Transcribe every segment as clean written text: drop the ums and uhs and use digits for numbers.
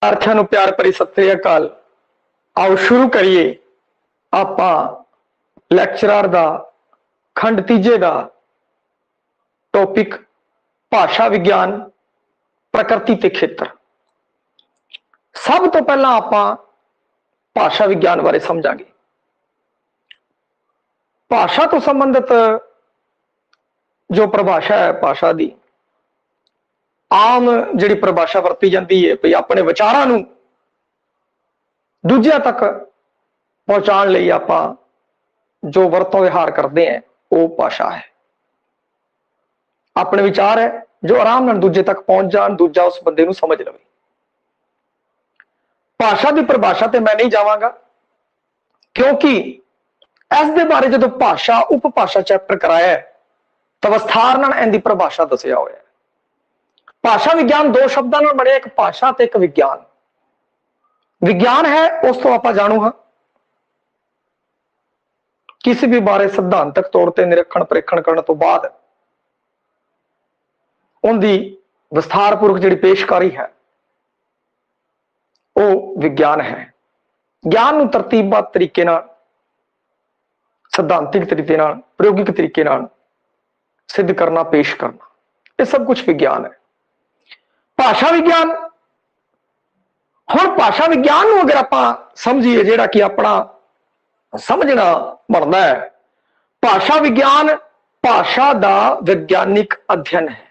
विद्यार्थियों ਨੂੰ प्यार भरी सत श्री अकाल। आओ शुरू करिए ਆਪਾਂ ਲੈਕਚਰਰ ਦਾ खंड तीजे का टॉपिक भाषा विज्ञान प्रकृति ते खेत्र। सब तो पहला आपां भाषा विज्ञान बारे समझांगे। भाषा तो संबंधित जो परिभाषा है भाषा दी आम जिहड़ी परिभाषा वरती जाती है भी अपने विचारां नूं दूजियां तक पहुंचाने लई आपां जो वरतों विहार करते हैं वो भाषा है। अपने विचार है जो आराम नाल दूजे तक पहुंच जान, दूजा उस बंदे नूं समझ लवे। भाषा की परिभाषा ते मैं नहीं जावांगा क्योंकि इस दे बारे जो भाषा उपभाषा चैप्टर कराया है तो विस्तार नाल इहदी परिभाषा दसिया होया है। भाषा विज्ञान दो शब्दों नाल बने, एक भाषा ते एक विज्ञान। विज्ञान है उस तो आपां जाणू हां किसी भी बारे सिद्धांतक तौर पर निरीक्षण परीक्षण करने तो बाद उनकी विस्तारपूर्वक जिहड़ी पेशकारी है वो विज्ञान है। ज्ञान नूं तरतीबबद्ध तरीके नाल सिद्धांतिक तरीके नाल प्रयोगिक तरीके नाल सिद्ध करना, पेश करना, ये सब कुछ विज्ञान है। भाषा विज्ञान, हुण भाषा विज्ञान नूं अगर आपां समझिए जिहड़ा कि अपना समझना बनता है, भाषा विज्ञान भाषा का वैज्ञानिक अध्ययन है।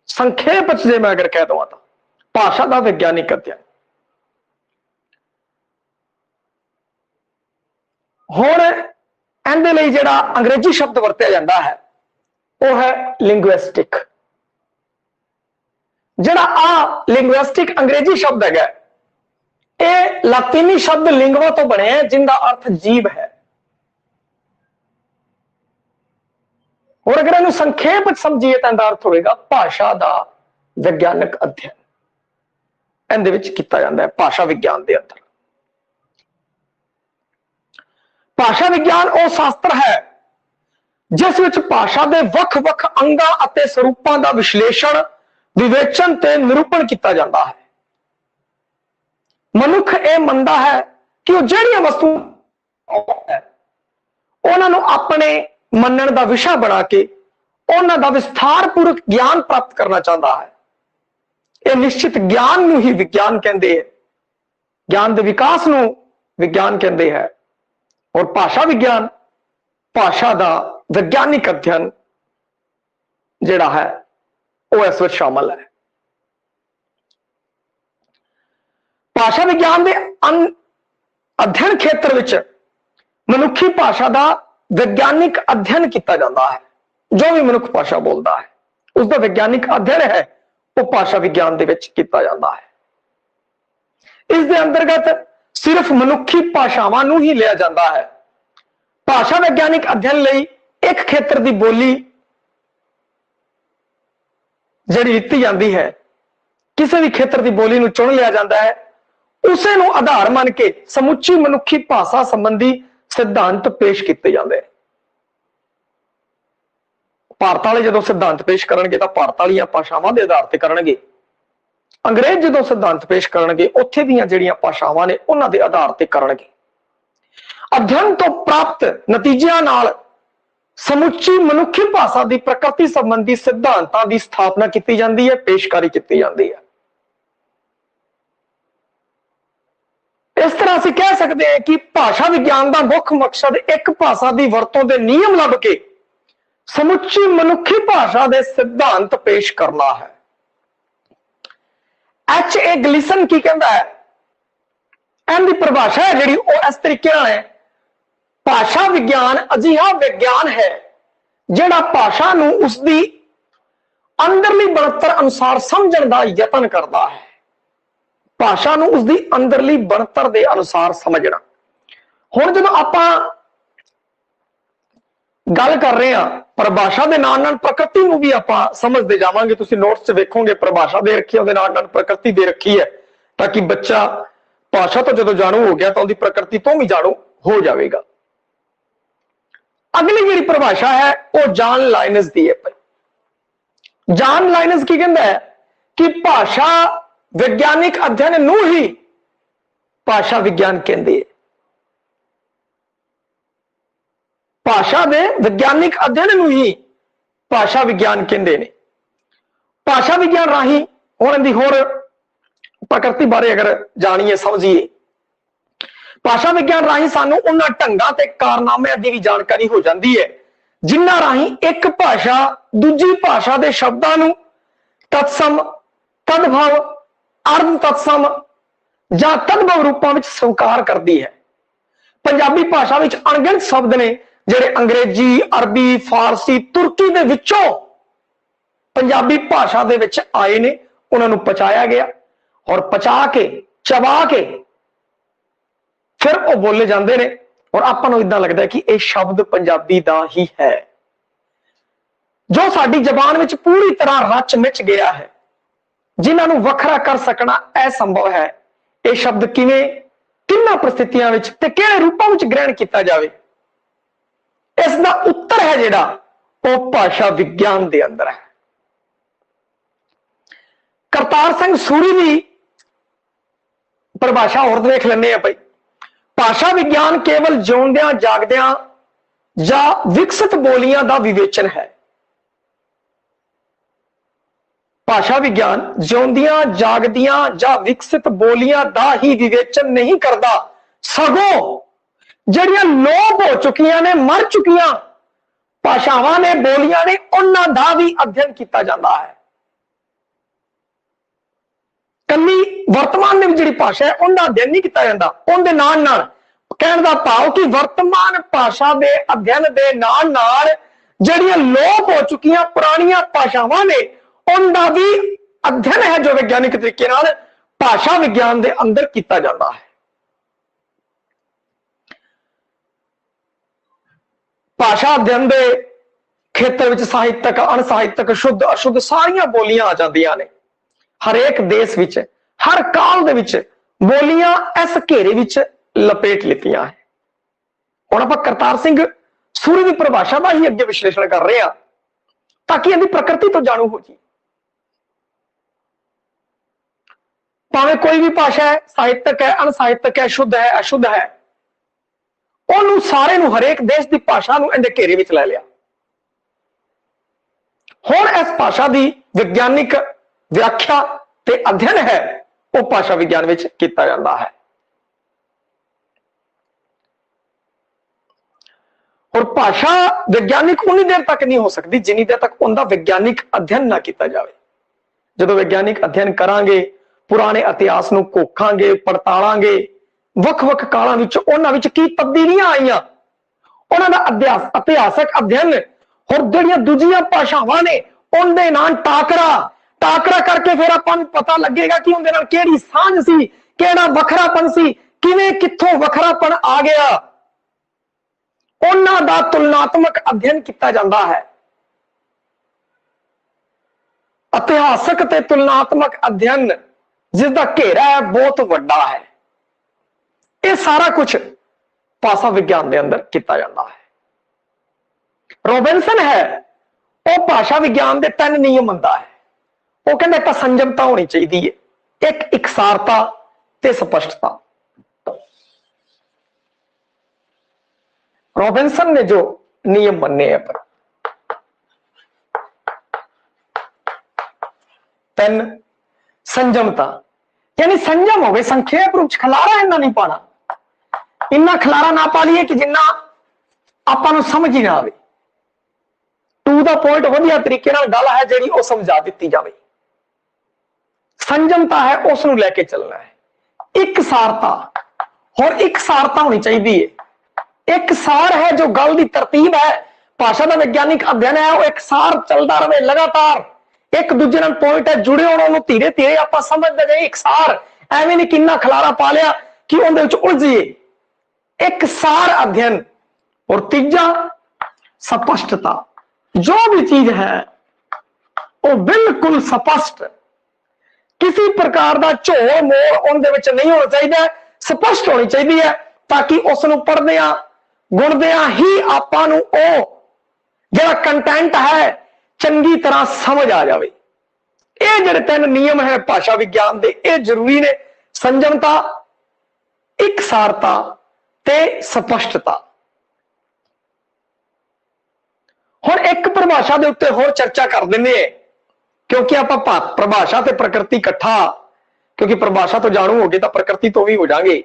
संखेप से मैं अगर कह दूं तो भाषा का वैज्ञानिक अध्ययन। हुण इहदे लई जिहड़ा अंग्रेजी शब्द वरतिया जाता है वो है लिंग्विस्टिक। जिहड़ा आ लिंग्विस्टिक अंग्रेजी शब्द है यह लातीनी शब्द लिंगवा तो बने जिनका अर्थ जीव है। और अगर इन्हें संखेप समझिए तो अर्थ होगा भाषा का वैज्ञानिक अध्ययन इहदे विच कीता जांदा है। भाषा विज्ञान के अंदर भाषा विज्ञान वो शास्त्र है जिस विच भाषा के वख-वख अंगां अते स्वरूपां का विश्लेषण, विवेचन ते निरूपण किया जाता है। मनुख यह मनता है कि वह जिहड़ियां वस्तु उन्होंने अपने मनण का विषय बना के उन्हों का विस्तारपूर्वक ज्ञान प्राप्त करना चाहता है। यह निश्चित ज्ञान नूं ही विज्ञान कहते हैं, ज्ञान के विकास नूं विज्ञान कहते हैं। और भाषा विज्ञान भाषा का वैज्ञानिक अध्ययन जिहड़ा है वो इस विच शामिल है। भाषा विज्ञान के अध्ययन क्षेत्र विच मनुखी भाषा का वैज्ञानिक अध्ययन किया जाता है। जो भी मनुख भाषा बोलता है उसका वैज्ञानिक अध्ययन है वो भाषा विज्ञान के किया जाता है। इस अंतर्गत सिर्फ मनुखी भाषावां नूं ही लिया जाता है। भाषा वैज्ञानिक अध्ययन लई एक क्षेत्र की बोली जिहड़ी लिखी जाती है, किसी भी क्षेत्र की बोली नूं चुन लिया जाता है, उसे नूं आधार मान के समुची मनुखी भाषा संबंधी सिद्धांत पेश किए जाते हैं। भारत वाले जो सिद्धांत पेश करनगे तो भारत वाली भाषावां के आधार पर करनगे। अंग्रेज जो सिद्धांत पेश करनगे उत्थे दीयां जिहड़ियां भाषावां ने उन्हां दे आधार पर करनगे। अध्ययन तो प्राप्त नतीजियां नाल समुची मनुखी भाषा की प्रकृति संबंधी सिद्धांतां की स्थापना की जाती है, पेशकारी की जाती है। इस तरह असीं कह सकते हैं कि भाषा विज्ञान का मुख्य मकसद एक भाषा की वरतों के नियम लभ के समुची मनुखी भाषा के सिद्धांत पेश करना है। H.A. ग्लिसन की कहता है, इनकी परिभाषा है जिहड़ी वो इस तरीके नाल है, भाषा विज्ञान अजिहा विज्ञान है जिहड़ा भाषा नूं उसदी अंदरली बनतर अनुसार समझण दा यतन करता है। भाषा नूं उसदी अंदरली बनतर दे अनुसार समझना। हुण जदों आपां गल कर रहे हैं परिभाषा के नाल नाल प्रकृति नूं भी आपां समझते जावांगे। तुसीं नोट्स वेखोगे परिभाषा दे रखी है, उहदे नाल नाल प्रकृति दे रखी है ताकि बच्चा भाषा तो जदों जाणू हो गया तो उहदी प्रकृति तो भी जाणू हो जाएगा। अगली जिहड़ी परिभाषा है वो जॉन लाइनस दी है। जॉन लाइनस की कहता है कि भाषा ਵਿਗਿਆਨਿਕ ਅਧਿਐਨ ਨੂੰ ਹੀ ਭਾਸ਼ਾ ਵਿਗਿਆਨ ਕਹਿੰਦੇ। ਭਾਸ਼ਾ ਦੇ ਵਿਗਿਆਨਿਕ ਅਧਿਐਨ ਨੂੰ ਹੀ ਭਾਸ਼ਾ ਵਿਗਿਆਨ ਕਹਿੰਦੇ ਨੇ। ਭਾਸ਼ਾ ਵਿਗਿਆਨ ਰਾਹੀਂ ਹੁਣ ਦੀ ਹੋਰ ਪ੍ਰਕਿਰਤੀ ਬਾਰੇ ਅਗਰ ਜਾਣੀਏ ਸਮਝੀਏ, ਭਾਸ਼ਾ ਵਿਗਿਆਨ ਰਾਹੀਂ ਸਾਨੂੰ ਉਹਨਾਂ ਢੰਗਾਂ ਤੇ ਕਾਰਨਾਮਿਆਂ ਦੀ ਵੀ ਜਾਣਕਾਰੀ ਹੋ ਜਾਂਦੀ ਹੈ ਜਿਨ੍ਹਾਂ ਰਾਹੀਂ ਇੱਕ ਭਾਸ਼ਾ ਦੂਜੀ ਭਾਸ਼ਾ ਦੇ ਸ਼ਬਦਾਂ ਨੂੰ ਤਤਸਮ, ਤਦਭਵ, ਅਰਧ ਤਤਸਮ ਜਾਂ ਤਦਭਵ ਰੂਪਾਂ ਵਿੱਚ ਸਵੀਕਾਰ ਕਰਦੀ ਹੈ। ਪੰਜਾਬੀ ਭਾਸ਼ਾ ਵਿੱਚ ਅਣਗਿਣਤ ਸ਼ਬਦ ਨੇ ਜਿਹੜੇ ਅੰਗਰੇਜ਼ੀ, ਅਰਬੀ, ਫਾਰਸੀ, ਤੁਰਕੀ ਦੇ ਵਿੱਚੋਂ ਪੰਜਾਬੀ ਭਾਸ਼ਾ ਦੇ ਵਿੱਚ ਆਏ ਨੇ, ਉਹਨਾਂ ਨੂੰ ਪਚਾਇਆ ਗਿਆ ਔਰ ਪਚਾ ਕੇ, ਚਬਾ ਕੇ ਫਿਰ ਉਹ ਬੋਲੇ ਜਾਂਦੇ ਨੇ ਔਰ ਆਪਾਂ ਨੂੰ ਇਦਾਂ ਲੱਗਦਾ ਕਿ ਇਹ ਸ਼ਬਦ ਪੰਜਾਬੀ ਦਾ ਹੀ ਹੈ। ਜੋ ਸਾਡੀ ਜ਼ਬਾਨ ਵਿੱਚ ਪੂਰੀ ਤਰ੍ਹਾਂ ਰਚ ਮਿਚ ਗਿਆ ਹੈ, ਜਿਨ੍ਹਾਂ ਨੂੰ ਵੱਖਰਾ ਕਰ ਸਕਣਾ ਅਸੰਭਵ ਹੈ। ਇਹ ਸ਼ਬਦ ਕਿਵੇਂ, ਕਿੰਨਾਂ ਪ੍ਰਸਥਿਤੀਆਂ ਵਿੱਚ ਤੇ ਕਿਹੜੇ ਰੂਪਾਂ ਵਿੱਚ ਗ੍ਰਹਿਣ ਕੀਤਾ ਜਾਵੇ, ਇਸ ਦਾ ਉੱਤਰ ਹੈ ਜਿਹੜਾ ਉਹ ਭਾਸ਼ਾ ਵਿਗਿਆਨ ਦੇ ਅੰਦਰ ਹੈ। ਕਰਤਾਰ ਸਿੰਘ ਸੂਰੀ ਦੀ ਪਰਿਭਾਸ਼ਾ ਹੋਰ ਦੇਖ ਲੈਂਦੇ ਆ ਭਾਈ। ਭਾਸ਼ਾ ਵਿਗਿਆਨ ਕੇਵਲ ਜਿਉਂਦਿਆਂ ਜਾਗਦਿਆਂ ਜਾਂ ਵਿਕਸਿਤ ਬੋਲੀਆਂ ਦਾ ਵਿਵੇਚਨ ਹੈ। ਭਾਸ਼ਾ ਵਿਗਿਆਨ ਜਿਉਂਦੀਆਂ ਜਾਗਦੀਆਂ ਜਾਂ ਵਿਕਸਿਤ ਬੋਲੀਆਂ ਦਾ ਹੀ ਵਿਵੇਚਨ ਨਹੀਂ ਕਰਦਾ, ਸਗੋਂ ਜਿਹੜੀਆਂ ਲੋਪ ਹੋ ਚੁੱਕੀਆਂ ਨੇ, ਮਰ ਚੁੱਕੀਆਂ ਭਾਸ਼ਾਵਾਂ ਨੇ, ਬੋਲੀਆਂ ਨੇ, ਉਹਨਾਂ ਦਾ ਵੀ ਅਧਿਐਨ ਕੀਤਾ ਜਾਂਦਾ ਹੈ। ਕੱਲੀ ਵਰਤਮਾਨ ਦੇ ਵਿੱਚ ਜਿਹੜੀ ਭਾਸ਼ਾ ਹੈ ਉਹਦਾ ਅਧਿਐਨ ਨਹੀਂ ਕੀਤਾ ਜਾਂਦਾ। ਉਹਦੇ ਨਾਲ ਨਾਲ ਕਹਿਣ ਦਾ ਭਾਵ ਕਿ ਵਰਤਮਾਨ ਭਾਸ਼ਾ ਦੇ ਅਧਿਐਨ ਦੇ ਨਾਲ ਨਾਲ ਜਿਹੜੀਆਂ ਲੋਪ ਹੋ ਚੁੱਕੀਆਂ ਪੁਰਾਣੀਆਂ ਭਾਸ਼ਾਵਾਂ ਨੇ ਉਹਦਾ ਵੀ ਅਧਿਐਨ ਹੈ ਜੋ ਵਿਗਿਆਨਿਕ ਤਰੀਕੇ ਨਾਲ ਭਾਸ਼ਾ ਵਿਗਿਆਨ ਦੇ ਅੰਦਰ ਕੀਤਾ ਜਾਂਦਾ ਹੈ। ਭਾਸ਼ਾ ਅਧਿਐਨ ਦੇ ਖੇਤਰ ਵਿੱਚ ਸਾਹਿਤਕ, ਅਣਸਾਹਿਤਕ, ਸ਼ੁੱਧ, ਅਸ਼ੁੱਧ ਸਾਰੀਆਂ ਬੋਲੀਆਂ ਆ ਜਾਂਦੀਆਂ ਨੇ। ਹਰੇਕ ਦੇਸ਼ ਵਿੱਚ, ਹਰ ਕਾਲ ਦੇ ਵਿੱਚ ਬੋਲੀਆਂ ਇਸ ਘੇਰੇ ਵਿੱਚ ਲਪੇਟ ਲਿੱਤੀਆਂ ਹੈ। ਹੁਣ ਆਪਾਂ ਕਰਤਾਰ ਸਿੰਘ ਸੂਰੀ ਦੀ ਪਰਿਭਾਸ਼ਾ ਦਾ ਹੀ ਅੱਗੇ ਵਿਸ਼ਲੇਸ਼ਣ ਕਰ ਰਹੇ ਹਾਂ ਤਾਂ ਕਿ ਇਹਦੀ ਪ੍ਰਕਿਰਤੀ ਤੋਂ ਜਾਣੂ ਹੋ ਜੀ। ਭਾਵੇਂ ਕੋਈ ਵੀ ਭਾਸ਼ਾ ਹੈ, ਸਾਹਿਤਕ ਹੈ, ਅਣਸਾਹਿਤਕ ਹੈ, ਸ਼ੁੱਧ ਹੈ, ਅਸ਼ੁੱਧ ਹੈ, ਉਹਨੂੰ ਸਾਰੇ ਨੂੰ, ਹਰੇਕ ਦੇਸ਼ ਦੀ ਭਾਸ਼ਾ ਨੂੰ ਇਹਦੇ ਘੇਰੇ ਵਿੱਚ ਲੈ ਲਿਆ। ਹੁਣ ਇਸ ਭਾਸ਼ਾ ਦੀ ਵਿਗਿਆਨਿਕ ਵਿਆਖਿਆ ਤੇ ਅਧਿਐਨ ਹੈ ਉਹ ਭਾਸ਼ਾ ਵਿਗਿਆਨ ਵਿੱਚ ਕੀਤਾ ਜਾਂਦਾ ਹੈ। ਔਰ ਭਾਸ਼ਾ ਵਿਗਿਆਨਿਕ ਉਨੀ ਦੇਰ ਤੱਕ ਨਹੀਂ ਹੋ ਸਕਦੀ ਜਿੰਨੀ ਦੇਰ ਤੱਕ ਉਹਦਾ ਵਿਗਿਆਨਿਕ ਅਧਿਐਨ ਨਾ ਕੀਤਾ ਜਾਵੇ। ਜਦੋਂ ਵਿਗਿਆਨਿਕ ਅਧਿਐਨ ਕਰਾਂਗੇ, ਪੁਰਾਣੇ ਇਤਿਹਾਸ ਨੂੰ ਘੋਖਾਂਗੇ, ਪੜਤਾਲਾਂਗੇ, ਵੱਖ-ਵੱਖ ਕਾਲਾਂ ਵਿੱਚ ਉਹਨਾਂ ਵਿੱਚ ਕੀ ਤਬਦੀਲੀਆਂ ਆਈਆਂ, ਉਹਨਾਂ ਦਾ ਇਤਿਹਾਸਕ ਅਧਿਐਨ ਹੋਰ ਜਿਹੜੀਆਂ ਦੂਜੀਆਂ ਭਾਸ਼ਾਵਾਂ ਨੇ ਉਹਦੇ ਨਾਲ ਟਾਕਰਾ ਕਰਕੇ ਫਿਰ ਆਪਾਂ ਨੂੰ ਪਤਾ ਲੱਗੇਗਾ ਕਿ ਉਹਦੇ ਨਾਲ ਕਿਹੜੀ ਸਾਂਝ ਸੀ, ਕਿਹੜਾ ਵੱਖਰਾਪਨ ਸੀ, ਕਿਵੇਂ ਕਿੱਥੋਂ ਵੱਖਰਾਪਨ ਆ ਗਿਆ। ਉਹਨਾਂ ਦਾ ਤੁਲਨਾਤਮਕ ਅਧਿਐਨ ਕੀਤਾ ਜਾਂਦਾ ਹੈ। ਇਤਿਹਾਸਕ ਤੇ ਤੁਲਨਾਤਮਕ ਅਧਿਐਨ ਜਿਸ ਦਾ ਘੇਰਾ ਹੈ ਬਹੁਤ ਵੱਡਾ ਹੈ। ਇਹ ਸਾਰਾ ਕੁਝ ਭਾਸ਼ਾ ਵਿਗਿਆਨ ਦੇ ਅੰਦਰ ਕੀਤਾ ਜਾਂਦਾ ਹੈ। ਰੋਬਿਨਸਨ ਹੈ ਉਹ ਭਾਸ਼ਾ ਵਿਗਿਆਨ ਦੇ 3 ਨਿਯਮ ਮੰਨਦਾ ਹੈ। ਉਹ ਕਹਿੰਦਾ ਇੱਕ ਸੰਜਮਤਾ ਹੋਣੀ ਚਾਹੀਦੀ ਹੈ, ਇੱਕ ਇਕਸਾਰਤਾ ਤੇ ਸਪਸ਼ਟਤਾ। रॉबिन्सन ने जो नियम बनने हैं पर 3 संजमता, यानी संयम हो गए, संक्षेप रूप खलारा इन्ना नहीं पाना, इन्ना खलारा ना पा लीए कि जिन्ना आपां नूं समझ ही ना आवे। टू द पॉइंट वधिया तरीके नाल गल है जिहड़ी वो समझा दित्ती जावे। संयमता है उस नूं लैके चलना है। इकसारता, और इकसारता होनी चाहिए है। एक सार है जो गल की तरतीब है, भाषा का वैज्ञानिक अध्ययन है, वो एक सार चलता रहे लगातार, एक दूजे नाल पॉइंट है जुड़े होने, उन्होंने धीरे धीरे आप समझते जाए। एक सार एवं नहीं किन्ना खलारा पा लिया कि उहदे विच उलझ जाइए। एक सार अध्ययन। और तीजा स्पष्टता, जो भी चीज है वो बिल्कुल स्पष्ट, किसी प्रकार का झोल मोल उहदे विच नहीं होना चाहिए, स्पष्ट होनी चाहिए है ताकि उसनूं पढ़दियां गुणदियां ही आपां नूं ओ जिहड़ा कंटेंट है चंगी तरह समझ आ जाए। ਇਹ ਜਿਹੜੇ 3 ਨਿयम है भाषा विज्ञान ਦੇ ਇਹ ਜ਼ਰੂਰੀ ਨੇ। ਸੰਜਮਤਾ, ਇਕਸਾਰਤਾ ਤੇ ਸਪਸ਼ਟਤਾ। ਹੁਣ ਇੱਕ ਪਰਿਭਾਸ਼ਾ ਦੇ ਉੱਤੇ ਹੋਰ ਚਰਚਾ ਕਰ ਦਿੰਦੇ ਆ, क्योंकि आप परिभाषा ते प्रकृति इकट्ठा, क्योंकि परिभाषा तो जाणू हो गए तो प्रकृति तो भी हो जाएंगे।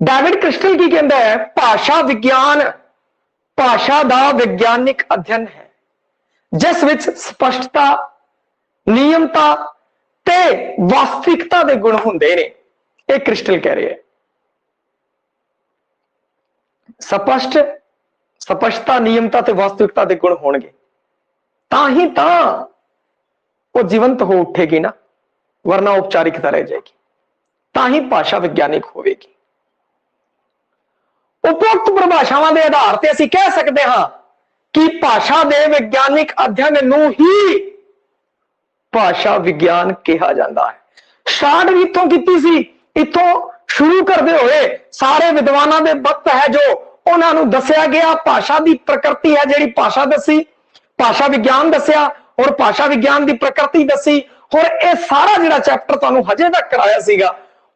डेविड क्रिस्टल की कहता है भाषा विज्ञान भाषा का विज्ञानिक अध्ययन है जिस विच स्पष्टता, नियमता ते वास्तविकता के गुण होंदे ने। ये क्रिस्टल कह रहे हैं स्पष्टता, नियमता ते वास्तविकता के गुण होणगे तां ही तां वो जीवंत हो उठेगी ना, वरना औपचारिकता रह जाएगी। ताही भाषा विज्ञानिक होगी। उपरोक्त परिभाषावां दे आधार ते असीं कह सकते हां कि भाषा दे विज्ञानिक अध्ययन नूं ही भाषा विज्ञान कहा जाता है। स्टार्ट भी इत्थों कीती सी, इत्थों शुरू करते हुए सारे विद्वानां दे वक्त है जो उन्हां नूं दस्सिया गया। भाषा की प्रकृति है जिहड़ी भाषा दसी, भाषा विज्ञान दस्सिया और भाषा विज्ञान की प्रकृति दसी। और यह सारा जिहड़ा चैप्टर तुहानूं हजे तक कराया सीगा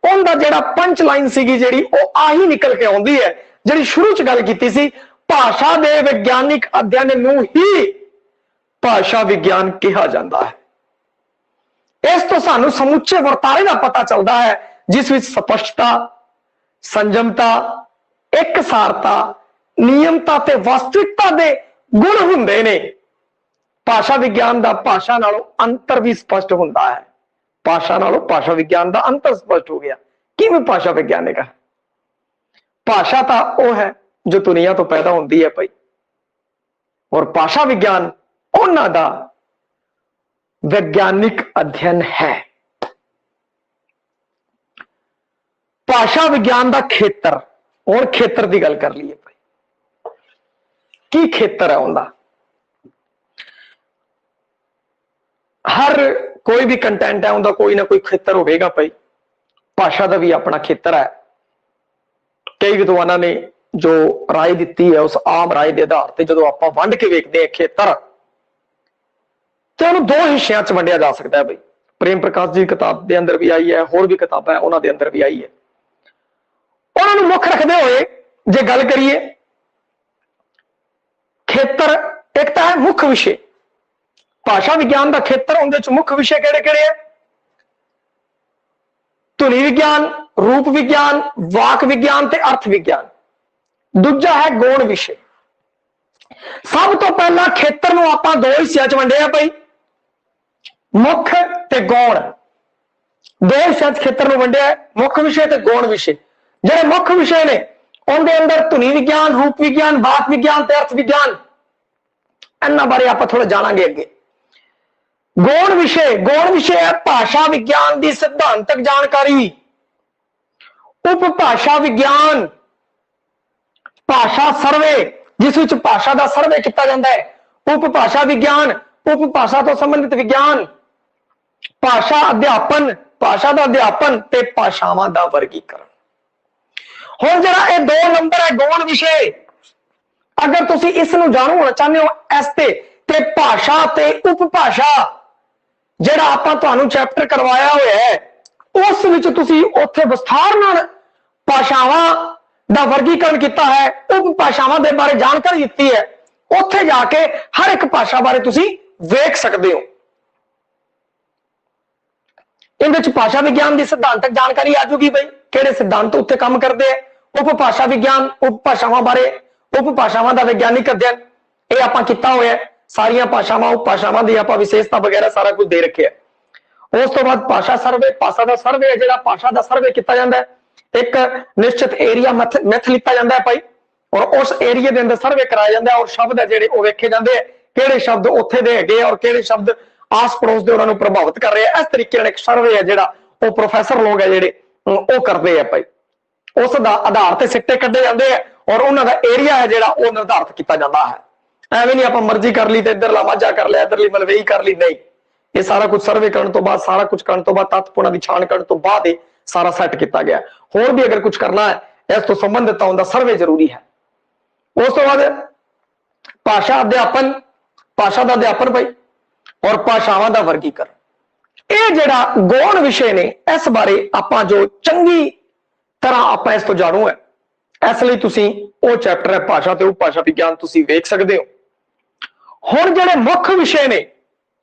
उहदा जिहड़ा पंच लाइन सीगी जिहड़ी वो आही निकल के आउंदी है जिहड़ी शुरू च गल कीती सी। भाषा दे विज्ञानिक अध्ययन नूं ही भाषा विज्ञान कहा जाता है। इस तो सानूं समुचे वर्तारे का पता चलता है जिस विच स्पष्टता, संयमता, एकसारता, नियमता ते वास्तविकता दे गुण हुंदे ने। भाषा विज्ञान का भाषा नालों अंतर भी स्पष्ट होता है। भाषा नालों भाषा विज्ञान का अंतर स्पष्ट हो गया। किवें भाषा विज्ञानिक है? भाषा तो वह है जो दुनिया तो पैदा होती है भाई, और भाषा विज्ञान उन्हां दा वैज्ञानिक अध्ययन है। भाषा विज्ञान का खेतर, और खेतर की गल कर लीए भाई, की खेतर है उनका? हर कोई भी कंटेंट है उनका कोई ना कोई खेतर होगा भाई। भाषा का भी अपना खेतर है। कई विद्वानों ने जो राय दी है उस आम राय के आधार पर जो आप वंड के वेखते हैं खेतर, तो उन्होंने 2 हिस्सों च वंडिया जा सकता है भाई। प्रेम प्रकाश जी किताब के अंदर भी आई है, होर भी किताब है उन्होंने अंदर भी आई है। उन्होंने मुख रखते हुए जे गल करिए खेतर, एक तो है मुख्य विषय। भाषा विज्ञान का खेतर उनके मुख्य विषय किहड़े-किहड़े है? ध्वनि विज्ञान, रूप विज्ञान, वाक विज्ञान ते अर्थ विज्ञान। दूजा है गौण विषय। सब तो पहला खेतर नूं आपां 2 हिस्सियां च वंडिया भाई, मुख्य ते गौण। 2 हिस्सियां च खेतर नूं वंडिया है, मुख्य विषय ते गौण विषय। जिहड़े मुख्य विषय ने उनके अंदर ध्वनि विज्ञान, रूप विज्ञान, वाक विज्ञान ते अर्थ विज्ञान, इन्हां बारे आपां थोड़ा जाणांगे अगे। गौण विषय है भाषा विज्ञान की सिद्धांतक जानकारी। उपभाषा विज्ञान भाषा सर्वे, जिस विच भाषा का सर्वे किया जाता है। उपभाषा विज्ञान उपभाषा तो संबंधित विज्ञान। भाषा अध्यापन, भाषा का अध्यापन ते भाषावां का वर्गीकरण। हुण जिहड़ा ये 2 नंबर है गौण विषय, अगर तुसीं इस नूं जाणू होना चाहते हो इस ते भाषा ते उपभाषा जिहड़ा आपां तुहानूं चैप्टर करवाया होया है उस विच तुसीं उत्थे विस्तार नाल भाषावां दा वर्गीकरण किया है, उपभाषावां दे बारे जानकारी दी है। उत्थे जाके हर एक भाषा बारे तुसीं वेख सकते हो। इहदे विच भाषा विज्ञान की सिद्धांतक जानकारी आ जूगी भाई, किहड़े सिद्धांत उत्थे काम करते हैं। उपभाषा विज्ञान उपभाषावां बारे, उपभाषावां दा वैज्ञानिक अध्ययन ये आपां कीता होया है। सारियां भाषावां उपभाषावां दी आपां विशेषता वगैरह सारा कुछ दे रखे है। उस तो बाद भाषा सर्वे, भाषा का सर्वे है जिहड़ा भाषा का सर्वे किया जाता है। एक निश्चित एरिया मैथ लिता जाता है भाई, और उस एरिया के अंदर सर्वे कराया जाता है और शब्द है जिहड़े वो वेखे जाते हैं, किहड़े शब्द उत्थे दे हैगे और किहड़े शब्द आस पड़ोस दे उन्हां नूं प्रभावित कर रहे हैं। इस तरीके नाल एक सर्वे है जिहड़ा वो प्रोफैसर लोग है जिहड़े वो करते हैं भाई। उस दा आधार ते सिट्टे कड्ढे जाते हैं और उन्हां दा एरिया है जिहड़ा वो निर्धारित किया जाता है। ਐਵੇਂ नहीं आप मर्जी कर ली तो इधरला माझा कर लिया, इधरली मलवई कर ली, नहीं। ये सारा कुछ सर्वे करने तो बाद, सारा कुछ करने तो बाद, तत्वपूर्ण की छाण करने तो बाद ही सारा सैट किया गया। होर भी अगर कुछ करना है इस तो संबंधित उनका सर्वे जरूरी है। उस तो बाद भाषा अध्यापन, भाषा का अध्यापन भाई, और भाषावां का वर्गीकरण। ਇਹ ਜਿਹੜਾ ਗੌਣ ਵਿਸ਼ੇ ਨੇ, ਇਸ ਬਾਰੇ ਆਪਾਂ ਜੋ ਚੰਗੀ ਤਰ੍ਹਾਂ ਆਪਾਂ ਇਸ ਤੋਂ ਜਾਣੂ ਹੈ, ਇਸ ਲਈ ਤੁਸੀਂ ਉਹ ਚੈਪਟਰ ਹੈ ਭਾਸ਼ਾ ਤੇ ਉਪਭਾਸ਼ਾ ਵਿਗਿਆਨ ਤੁਸੀਂ ਵੇਖ ਸਕਦੇ ਹੋ। ਹੁਣ ਜਿਹੜੇ ਮੁੱਖ ਵਿਸ਼ੇ ਨੇ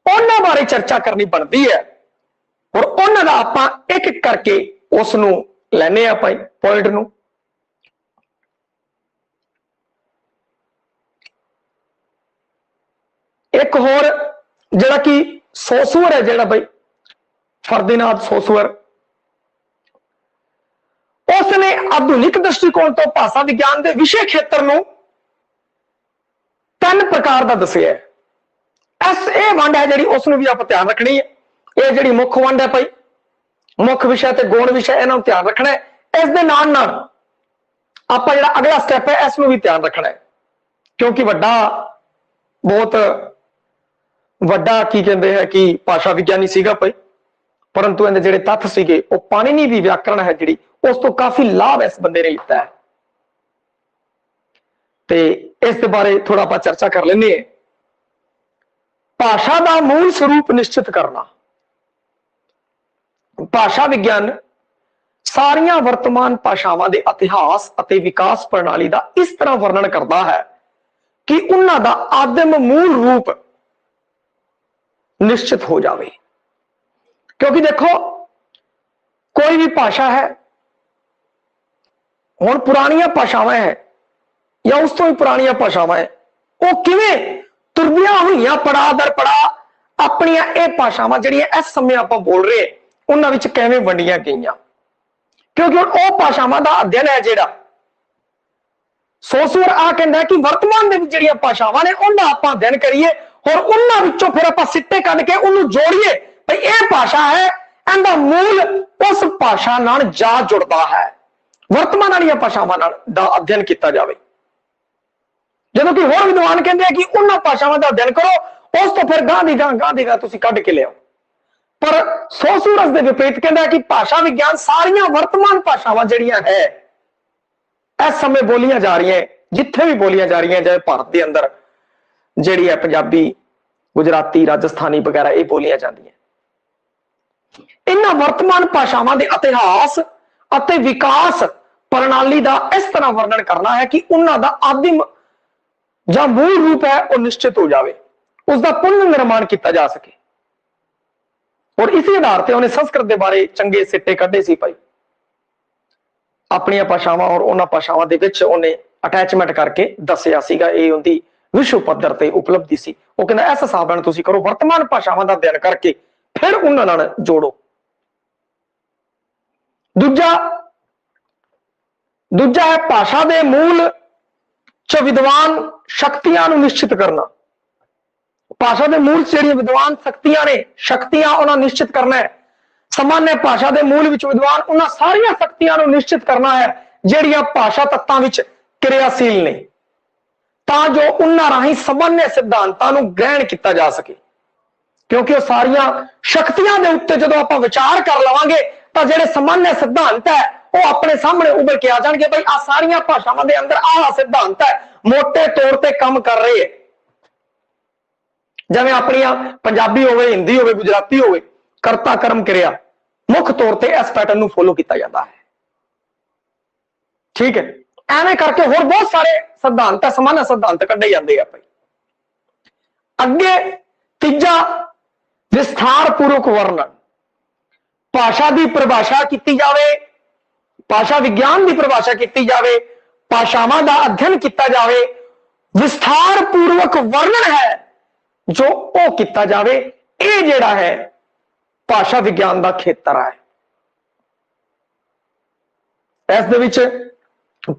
ਉਹਨਾਂ ਬਾਰੇ ਚਰਚਾ ਕਰਨੀ ਬਣਦੀ ਹੈ, ਔਰ ਉਹਨਾਂ ਦਾ ਆਪਾਂ ਇੱਕ ਇੱਕ ਕਰਕੇ ਉਸ ਨੂੰ ਲੈਨੇ ਆ ਭਾਈ ਪੁਆਇੰਟ ਨੂੰ। ਇੱਕ ਹੋਰ ਜਿਹੜਾ ਕਿ ਸੋਸੂਅਰ ਹੈ, ਜਿਹੜਾ ਭਾਈ ਫਰਦੀਨਾਦ ਸੋਸੂਅਰ, ਉਸਨੇ ਆਧੁਨਿਕ ਦ੍ਰਿਸ਼ਟੀਕੋਣ ਤੋਂ ਭਾਸ਼ਾ ਵਿਗਿਆਨ ਦੇ ਵਿਸ਼ੇ ਖੇਤਰ ਨੂੰ 3 ਪ੍ਰਕਾਰ ਦਾ ਦੱਸਿਆ ਹੈ। ਇਹ ਵੰਡ ਹੈ ਜਿਹੜੀ ਉਸ ਨੂੰ ਵੀ ਆਪਾਂ ਧਿਆਨ ਰੱਖਣੀ ਹੈ। ਇਹ ਜਿਹੜੀ ਮੁੱਖ ਵੰਡ ਹੈ ਭਾਈ, ਮੁੱਖ ਵਿਸ਼ਾ ਤੇ ਗੌਣ ਵਿਸ਼ਾ, ਇਹਨਾਂ ਨੂੰ ਧਿਆਨ ਰੱਖਣਾ ਹੈ। ਇਸ ਦੇ ਨਾਲ ਨਾਲ ਆਪਾਂ ਜਿਹੜਾ ਅਗਲਾ ਸਟੈਪ ਹੈ ਇਸ ਨੂੰ ਵੀ ਧਿਆਨ ਰੱਖਣਾ ਹੈ, ਕਿਉਂਕਿ ਬਹੁਤ ਵੱਡਾ ਕੀ ਕਹਿੰਦੇ ਹੈ ਕਿ ਭਾਸ਼ਾ ਵਿਗਿਆਨੀ ਸੀਗਾ ਭਾਈ, ਪਰੰਤੂ ਇਹਦੇ ਜਿਹੜੇ ਤੱਥ ਸੀਗੇ ਉਹ ਪਾਣਿਨੀ ਦੀ ਵਿਆਕਰਣ ਹੈ ਜਿਹੜੀ, ਉਸ ਤੋਂ ਕਾਫੀ ਲਾਭ ਇਸ ਬੰਦੇ ਨੇ ਲਿੱਤਾ ਹੈ। ਤੇ ਇਸ ਦੇ ਬਾਰੇ ਥੋੜਾ ਆਪਾਂ ਚਰਚਾ ਕਰ ਲੈਂਦੇ ਹਾਂ। ਭਾਸ਼ਾ ਦਾ ਮੂਲ ਸਰੂਪ ਨਿਸ਼ਚਿਤ ਕਰਨਾ। ਭਾਸ਼ਾ ਵਿਗਿਆਨ ਸਾਰੀਆਂ ਵਰਤਮਾਨ ਭਾਸ਼ਾਵਾਂ ਦੇ ਇਤਿਹਾਸ ਅਤੇ ਵਿਕਾਸ ਪ੍ਰਣਾਲੀ ਦਾ ਇਸ ਤਰ੍ਹਾਂ ਵਰਣਨ ਕਰਦਾ ਹੈ ਕਿ ਉਹਨਾਂ ਦਾ ਆਦਿਮ ਮੂਲ ਰੂਪ ਨਿਸ਼ਚਿਤ ਹੋ ਜਾਵੇ। ਕਿਉਂਕਿ ਦੇਖੋ, ਕੋਈ ਵੀ ਭਾਸ਼ਾ ਹੈ, ਹੁਣ ਪੁਰਾਣੀਆਂ ਭਾਸ਼ਾਵਾਂ ਹੈ ਜਾਂ ਉਸ ਤੋਂ ਵੀ ਪੁਰਾਣੀਆਂ ਭਾਸ਼ਾਵਾਂ ਹੈ, ਉਹ ਕਿਵੇਂ ਤੁਰਦੀਆਂ ਹੋਈਆਂ ਪੜਾ ਦਰ ਪੜਾ ਆਪਣੀਆਂ ਇਹ ਭਾਸ਼ਾਵਾਂ ਜਿਹੜੀਆਂ ਇਸ ਸਮੇਂ ਆਪਾਂ ਬੋਲ ਰਹੇ ਉਹਨਾਂ ਵਿੱਚ ਕਿਵੇਂ ਵੰਡੀਆਂ ਗਈਆਂ। ਕਿਉਂਕਿ ਹੁਣ ਉਹ ਭਾਸ਼ਾਵਾਂ ਦਾ ਅਧਿਐਨ ਹੈ ਜਿਹੜਾ ਸੋਸੂਅਰ ਆ ਕਹਿੰਦਾ ਕਿ ਵਰਤਮਾਨ ਦੇ ਵਿੱਚ ਜਿਹੜੀਆਂ ਭਾਸ਼ਾਵਾਂ ਨੇ ਉਹਨਾਂ ਆਪਾਂ ਅਧਿਐਨ ਕਰੀਏ, ਔਰ ਉਹਨਾਂ ਵਿੱਚੋਂ ਫਿਰ ਆਪਾਂ ਸਿੱਟੇ ਕੱਢ ਕੇ ਉਹਨੂੰ ਜੋੜੀਏ ਭਈ ਇਹ ਭਾਸ਼ਾ ਹੈ, ਇਹਦਾ ਮੂਲ ਉਸ ਭਾਸ਼ਾ ਨਾਲ ਜਾ ਜੁੜਦਾ ਹੈ। ਵਰਤਮਾਨ ਵਾਲੀਆਂ ਭਾਸ਼ਾਵਾਂ ਨਾਲ ਦਾ ਅਧਿਐਨ ਕੀਤਾ ਜਾਵੇ। ਜਦੋਂ ਕਿ ਹੋਰ ਵਿਦਵਾਨ ਕਹਿੰਦੇ ਆ ਕਿ ਉਹਨਾਂ ਭਾਸ਼ਾਵਾਂ ਦਾ ਅਧਿਐਨ ਕਰੋ, ਉਸ ਤੋਂ ਫਿਰ ਗਾਂ ਦੀ ਗਾਂ ਤੁਸੀਂ ਕੱਢ ਕੇ ਲਿਆਓ। ਪਰ ਸੋਸੂਅਰ ਦੇ ਵਿਪਰੀਤ ਕਹਿੰਦਾ ਕਿ ਭਾਸ਼ਾ ਵਿਗਿਆਨ ਸਾਰੀਆਂ ਵਰਤਮਾਨ ਭਾਸ਼ਾਵਾਂ ਜਿਹੜੀਆਂ ਹੈ ਇਸ ਸਮੇਂ ਬੋਲੀਆਂ ਜਾ ਰਹੀਆਂ, ਜਿੱਥੇ ਵੀ ਬੋਲੀਆਂ ਜਾ ਰਹੀਆਂ, ਚਾਹੇ ਭਾਰਤ ਦੇ ਅੰਦਰ ਜਿਹੜੀ ਹੈ ਪੰਜਾਬੀ, ਗੁਜਰਾਤੀ, ਰਾਜਸਥਾਨੀ ਵਗੈਰਾ ਇਹ ਬੋਲੀਆਂ ਜਾਂਦੀਆਂ, ਇਹਨਾਂ ਵਰਤਮਾਨ ਭਾਸ਼ਾਵਾਂ ਦੇ ਇਤਿਹਾਸ ਅਤੇ ਵਿਕਾਸ ਪ੍ਰਣਾਲੀ ਦਾ ਇਸ ਤਰ੍ਹਾਂ ਵਰਣਨ ਕਰਨਾ ਹੈ ਕਿ ਉਹਨਾਂ ਦਾ ਆਦਿਮ ਜਾਂ ਮੂਲ ਰੂਪ ਹੈ ਉਹ ਨਿਸ਼ਚਿਤ ਹੋ ਜਾਵੇ, ਉਸ ਦਾ ਪੁਨਰ ਨਿਰਮਾਣ ਕੀਤਾ ਜਾ ਸਕੇ। ਔਰ ਇਸੇ ਆਧਾਰ ਤੇ ਉਹਨੇ ਸੰਸਕ੍ਰਿਤ ਦੇ ਬਾਰੇ ਚੰਗੇ ਸਿੱਟੇ ਕੱਢੇ ਸੀ ਭਾਈ। ਆਪਣੀਆਂ ਭਾਸ਼ਾਵਾਂ ਔਰ ਉਹਨਾਂ ਭਾਸ਼ਾਵਾਂ ਦੇ ਵਿੱਚ ਉਹਨੇ ਅਟੈਚਮੈਂਟ ਕਰਕੇ ਦੱਸਿਆ ਸੀਗਾ, ਇਹ ਉਹਦੀ ਵਿਸ਼ਵ ਪੱਧਰ ਤੇ ਉਪਲਬਧੀ ਸੀ। ਉਹ ਕਹਿੰਦਾ ਇਸ ਹਿਸਾਬ ਨਾਲ ਤੁਸੀਂ ਕਰੋ, ਵਰਤਮਾਨ ਭਾਸ਼ਾਵਾਂ ਦਾ ਅਧਿਐਨ ਕਰਕੇ ਫਿਰ ਉਹਨਾਂ ਨਾਲ ਜੋੜੋ। ਦੂਜਾ ਹੈ ਭਾਸ਼ਾ ਦੇ ਮੂਲ ਚ ਵਿਦਵਾਨ ਸ਼ਕਤੀਆਂ ਨੂੰ ਨਿਸ਼ਚਿਤ ਕਰਨਾ। ਭਾਸ਼ਾ ਦੇ ਮੂਲ ਚ ਜਿਹੜੀਆਂ ਵਿਦਵਾਨ ਸ਼ਕਤੀਆਂ ਨੇ, ਸ਼ਕਤੀਆਂ ਉਹਨਾਂ ਨਿਸ਼ਚਿਤ ਕਰਨਾ ਹੈ। ਸਮਾਨਯ ਭਾਸ਼ਾ ਦੇ ਮੂਲ ਵਿੱਚ ਵਿਦਵਾਨ ਉਹਨਾਂ ਸਾਰੀਆਂ ਸ਼ਕਤੀਆਂ ਨੂੰ ਨਿਸ਼ਚਿਤ ਕਰਨਾ ਹੈ ਜਿਹੜੀਆਂ ਭਾਸ਼ਾ ਤੱਤਾਂ ਵਿੱਚ ਕਿਰਿਆਸ਼ੀਲ ਨੇ, ਤਾਂ ਜੋ ਉਹਨਾਂ ਰਾਹੀਂ ਸਮਾਨਯ ਸਿਧਾਂਤਾਂ ਨੂੰ ਗ੍ਰਹਿਣ ਕੀਤਾ ਜਾ ਸਕੇ। ਕਿਉਂਕਿ ਉਹ ਸਾਰੀਆਂ ਸ਼ਕਤੀਆਂ ਦੇ ਉੱਤੇ ਜਦੋਂ ਆਪਾਂ ਵਿਚਾਰ ਕਰ ਲਵਾਂਗੇ ਤਾਂ ਜਿਹੜੇ ਸਮਾਨਯ ਸਿਧਾਂਤ ਹੈ ਉਹ ਆਪਣੇ ਸਾਹਮਣੇ ਉੱਭਰ ਕੇ ਆ ਜਾਣਗੇ। ਬਈ ਆ ਸਾਰੀਆਂ ਭਾਸ਼ਾਵਾਂ ਦੇ ਅੰਦਰ ਆਹ ਸਿਧਾਂਤ ਹੈ, ਮੋٹے ਤੌਰ ਤੇ ਕੰਮ ਕਰ ਰਹੇ ਹੈ। ਜਿਵੇਂ ਆਪਣੀਆਂ ਪੰਜਾਬੀ ਹੋਵੇ, ਹਿੰਦੀ ਹੋਵੇ, ਗੁਜਰਾਤੀ ਹੋਵੇ, ਕਰਤਾ ਕਰਮ ਕਿਰਿਆ ਮੁੱਖ ਤੌਰ ਤੇ ਇਸ ਪੈਟਰਨ ਨੂੰ ਫੋਲੋ ਕੀਤਾ ਜਾਂਦਾ ਹੈ। ਠੀਕ ਹੈ, ਐਵੇਂ ਕਰਕੇ ਹੋਰ ਬਹੁਤ ਸਾਰੇ ਸਿਧਾਂਤ, ਸਮਾਨ ਸਿਧਾਂਤ ਕੱਢੇ ਜਾਂਦੇ ਆ ਭਾਈ। ਅੱਗੇ ਤੀਜਾ ਵਿਸਥਾਰ ਪੂਰਵਕ ਵਰਣਨ। ਭਾਸ਼ਾ ਦੀ ਪਰਿਭਾਸ਼ਾ ਕੀਤੀ ਜਾਵੇ, ਭਾਸ਼ਾ ਵਿਗਿਆਨ ਦੀ ਪਰਿਭਾਸ਼ਾ ਕੀਤੀ ਜਾਵੇ, ਭਾਸ਼ਾਵਾਂ ਦਾ ਅਧਿਐਨ ਕੀਤਾ ਜਾਵੇ, ਵਿਸਥਾਰ ਪੂਰਵਕ ਵਰਣਨ ਹੈ ਜੋ ਉਹ ਕੀਤਾ ਜਾਵੇ। ਇਹ ਜਿਹੜਾ ਹੈ ਭਾਸ਼ਾ ਵਿਗਿਆਨ ਦਾ ਖੇਤਰ ਹੈ। ਇਸ ਦੇ ਵਿੱਚ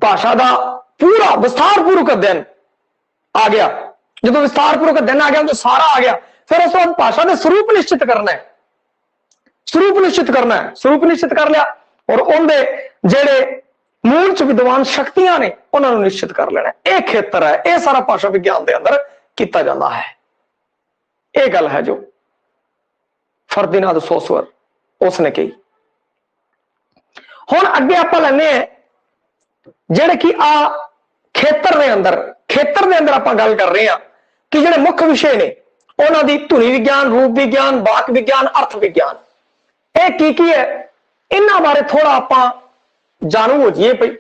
ਭਾਸ਼ਾ ਦਾ ਪੂਰਾ ਵਿਸਥਾਰਪੂਰਵਕ ਅਧਿਐਨ ਆ ਗਿਆ। ਜਦੋਂ ਵਿਸਥਾਰਪੂਰਵਕ ਅਧਿਐਨ ਆ ਗਿਆ ਤਾਂ ਸਾਰਾ ਆ ਗਿਆ। ਫਿਰ ਉਸ ਤੋਂ ਬਾਅਦ ਭਾਸ਼ਾ ਦੇ ਸਰੂਪ ਨਿਸ਼ਚਿਤ ਕਰਨਾ ਹੈ। ਸਰੂਪ ਨਿਸ਼ਚਿਤ ਕਰ ਲਿਆ ਔਰ ਉਹਦੇ ਜਿਹੜੇ ਮੂਲ ਚ ਵਿਦਵਾਨ ਸ਼ਕਤੀਆਂ ਨੇ ਉਹਨਾਂ ਨੂੰ ਨਿਸ਼ਚਿਤ ਕਰ ਲੈਣਾ। ਇਹ ਖੇਤਰ ਹੈ, ਇਹ ਸਾਰਾ ਭਾਸ਼ਾ ਵਿਗਿਆਨ ਦੇ ਅੰਦਰ ਕੀਤਾ ਜਾਂਦਾ ਹੈ। ਇਹ ਗੱਲ ਹੈ ਜੋ ਫਰਦੀਨਾਦ ਸੋਸੂਅਰ ਉਸਨੇ ਕਹੀ। ਹੁਣ ਅੱਗੇ ਆਪਾਂ ਲੈਣੇ ਆ ਜਿਹੜੇ ਕਿ ਖੇਤਰ ਦੇ ਅੰਦਰ ਆਪਾਂ ਗੱਲ ਕਰ ਰਹੇ ਹਾਂ ਕਿ ਜਿਹੜੇ ਮੁੱਖ ਵਿਸ਼ੇ ਨੇ ਉਹਨਾਂ ਦੀ ਧੁਨੀ ਵਿਗਿਆਨ, रूप विज्ञान, वाक विज्ञान, अर्थ विज्ञान, ये की है, इन्हां बारे थोड़ा आपां जानू हो जाइए। भाई